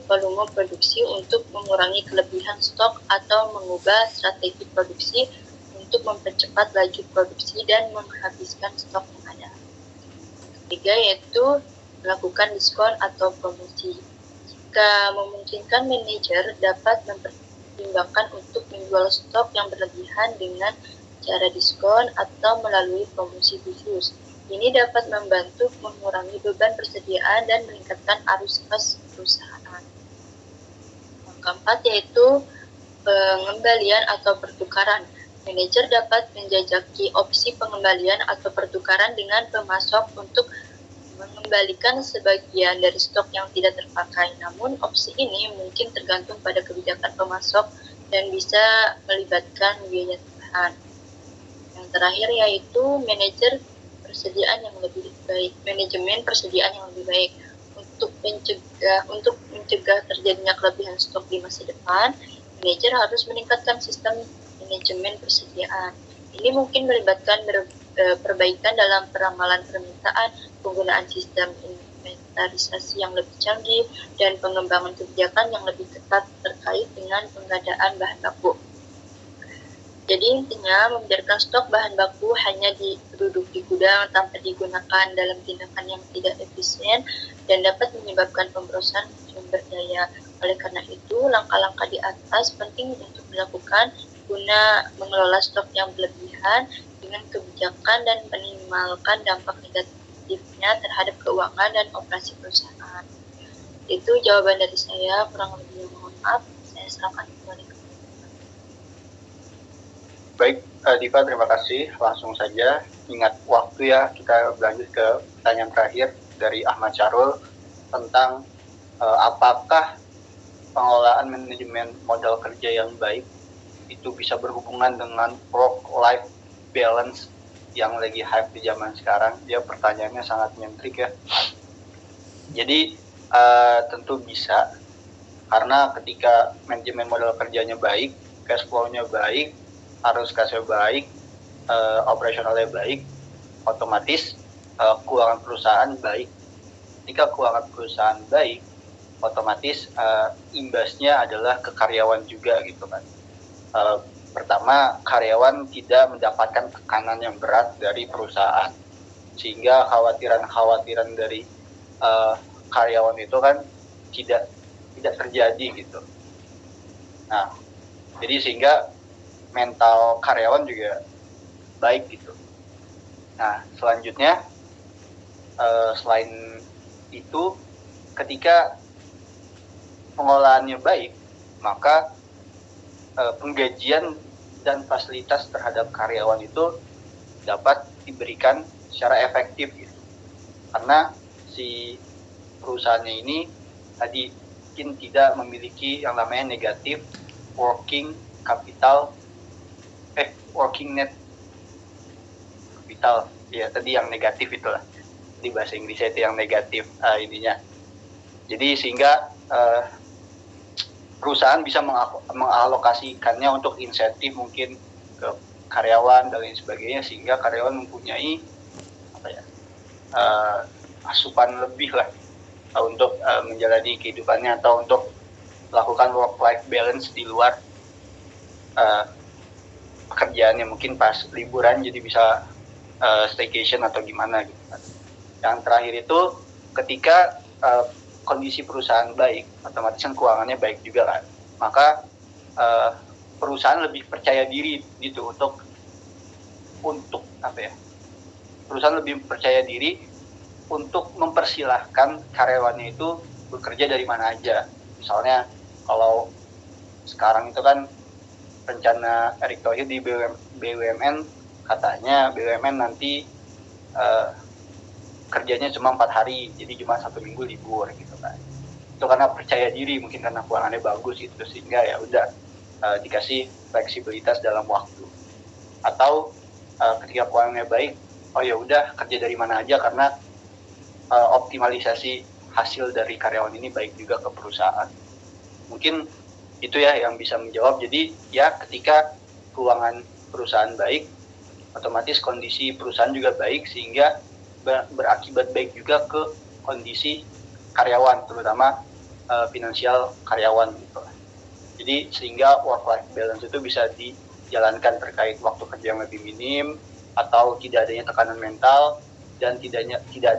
Speaker 2: volume produksi untuk mengurangi kelebihan stok atau mengubah strategi produksi untuk mempercepat laju produksi dan menghabiskan stok yang ada. Ketiga yaitu melakukan diskon atau promosi. Jika memungkinkan, manajer dapat mempertimbangkan untuk menjual stok yang berlebihan dengan cara diskon atau melalui promosi khusus. Ini dapat membantu mengurangi beban persediaan dan meningkatkan arus kas perusahaan. Yang keempat yaitu pengembalian atau pertukaran. Manajer dapat menjajaki opsi pengembalian atau pertukaran dengan pemasok untuk mengembalikan sebagian dari stok yang tidak terpakai. Namun, opsi ini mungkin tergantung pada kebijakan pemasok dan bisa melibatkan biaya tambahan. Yang terakhir yaitu manajemen persediaan yang lebih baik. Untuk mencegah terjadinya kelebihan stok di masa depan, manajer harus meningkatkan sistem manajemen persediaan. Ini mungkin melibatkan perbaikan dalam peramalan permintaan, penggunaan sistem inventarisasi yang lebih canggih, dan pengembangan kebijakan yang lebih ketat terkait dengan pengadaan bahan baku. Jadi intinya, membiarkan stok bahan baku hanya duduk di gudang tanpa digunakan dalam tindakan yang tidak efisien dan dapat menyebabkan pemborosan sumber daya. Oleh karena itu, langkah-langkah di atas penting untuk dilakukan guna mengelola stok yang berlebihan dengan kebijakan dan minimalkan dampak negatifnya terhadap keuangan dan operasi perusahaan. Itu jawaban dari saya, kurang lebih mohon maaf. Saya serahkan kembali ke teman-teman.
Speaker 1: Baik, Diva, terima kasih. Langsung saja, ingat waktu ya, kita berlanjut ke pertanyaan terakhir dari Ahmad Syarul tentang apakah pengelolaan manajemen modal kerja yang baik itu bisa berhubungan dengan work-life balance yang lagi hype di zaman sekarang. Dia pertanyaannya sangat nyentrik ya. Jadi tentu bisa, karena ketika manajemen modal kerjanya baik, cash flow-nya baik, arus kasnya baik, operasionalnya baik, otomatis keuangan perusahaan baik. Ketika keuangan perusahaan baik, otomatis imbasnya adalah ke karyawan juga gitu kan. Pertama, karyawan tidak mendapatkan tekanan yang berat dari perusahaan, sehingga khawatiran dari karyawan itu kan tidak terjadi gitu. Nah, jadi sehingga mental karyawan juga baik gitu. Nah, selanjutnya selain itu, ketika pengelolaannya baik, maka penggajian dan fasilitas terhadap karyawan itu dapat diberikan secara efektif gitu. Karena si perusahaannya ini tadi mungkin tidak memiliki yang namanya negatif working net capital ya, tadi yang negatif itulah di bahasa Inggrisnya itu yang negatif ininya. Jadi sehingga perusahaan bisa mengalokasikannya untuk insentif mungkin ke karyawan dan lain sebagainya, sehingga karyawan mempunyai asupan lebih lah untuk menjalani kehidupannya atau untuk melakukan work-life balance di luar pekerjaannya, mungkin pas liburan jadi bisa staycation atau gimana gitu. Yang terakhir itu ketika kondisi perusahaan baik, otomatis kan keuangannya baik juga kan, maka perusahaan lebih percaya diri gitu untuk perusahaan lebih percaya diri untuk mempersilahkan karyawannya itu bekerja dari mana aja. Misalnya kalau sekarang itu kan rencana Erick Thohir di BUMN, katanya BUMN nanti kerjanya cuma 4 hari, jadi cuma 1 minggu libur gitu kan. Itu karena percaya diri, mungkin karena keuangannya bagus gitu, sehingga ya udah dikasih fleksibilitas dalam waktu. Atau ketika keuangannya baik, oh ya udah kerja dari mana aja karena optimalisasi hasil dari karyawan ini baik juga ke perusahaan. Mungkin itu ya yang bisa menjawab. Jadi ya ketika keuangan perusahaan baik, otomatis kondisi perusahaan juga baik, sehingga berakibat baik juga ke kondisi karyawan, terutama finansial karyawan gitu. Jadi sehingga work-life balance itu bisa dijalankan terkait waktu kerja yang lebih minim, atau tidak adanya tekanan mental, dan tidak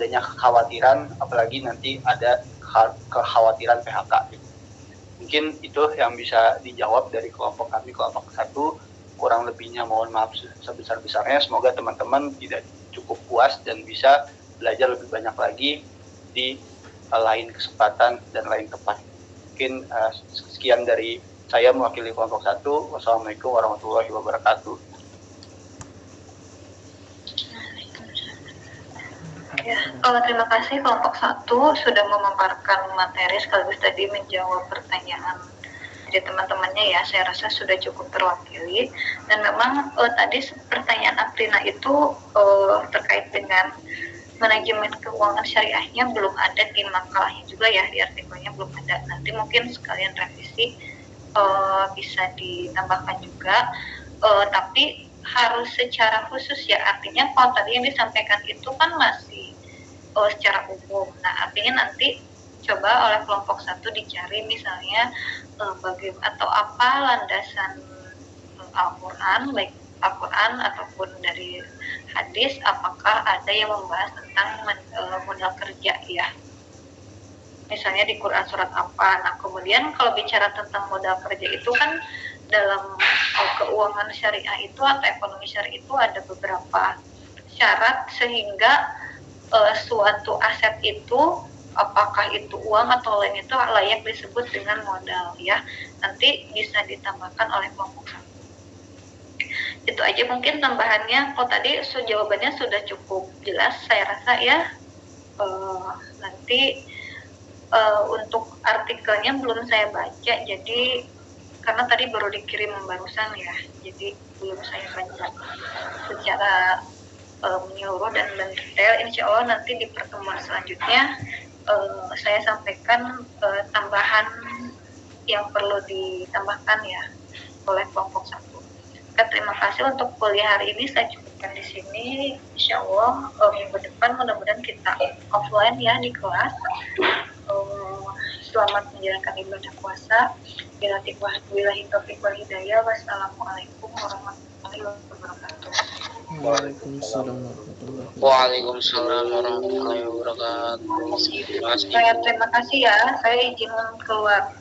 Speaker 1: adanya kekhawatiran, apalagi nanti ada kekhawatiran PHK gitu. Mungkin itu yang bisa dijawab dari kelompok kami, kelompok 1. Kurang lebihnya mohon maaf sebesar-besarnya. Semoga teman-teman tidak cukup puas dan bisa belajar lebih banyak lagi di lain kesempatan dan lain tempat. Mungkin sekian dari saya mewakili kelompok 1. Wassalamualaikum warahmatullahi wabarakatuh.
Speaker 8: Ya, terima kasih kelompok 1 sudah memaparkan materi sekaligus tadi menjawab pertanyaan dari teman-temannya ya. Saya rasa sudah cukup terwakili, dan memang tadi pertanyaan Aprina itu terkait dengan manajemen keuangan syariahnya belum ada di makalahnya juga ya, di artikelnya belum ada. Nanti mungkin sekalian revisi bisa ditambahkan juga, tapi harus secara khusus ya. Artinya kalau tadi yang disampaikan itu kan masih secara umum. Nah, artinya nanti coba oleh kelompok 1 dicari misalnya atau apa landasan Al-Quran, baik Al-Quran ataupun dari hadis, apakah ada yang membahas tentang modal kerja ya. Misalnya di Quran surat apa. Nah, kemudian kalau bicara tentang modal kerja itu kan dalam keuangan syariah itu atau ekonomi syariah itu ada beberapa syarat sehingga suatu aset itu, apakah itu uang atau lain, itu layak disebut dengan modal ya. Nanti bisa ditambahkan oleh kelompok 1. Itu aja mungkin tambahannya. Kalau tadi jawabannya sudah cukup jelas saya rasa ya. Nanti untuk artikelnya belum saya baca, jadi karena tadi baru dikirim barusan ya, jadi belum saya baca secara menyeluruh dan detail. Insya Allah nanti di pertemuan selanjutnya saya sampaikan tambahan yang perlu ditambahkan ya oleh kelompok 1. Terima kasih untuk kuliah hari ini, saya cukupkan di sini. Insya Allah minggu depan mudah-mudahan kita offline ya di kelas. Selamat menjalankan ibadah puasa. Billahi taufiq wal hidayah. Wassalamualaikum warahmatullahi wabarakatuh.
Speaker 4: Waalaikumsalam
Speaker 6: warahmatullahi wabarakatuh.
Speaker 8: Terima kasih ya. Saya izin keluar.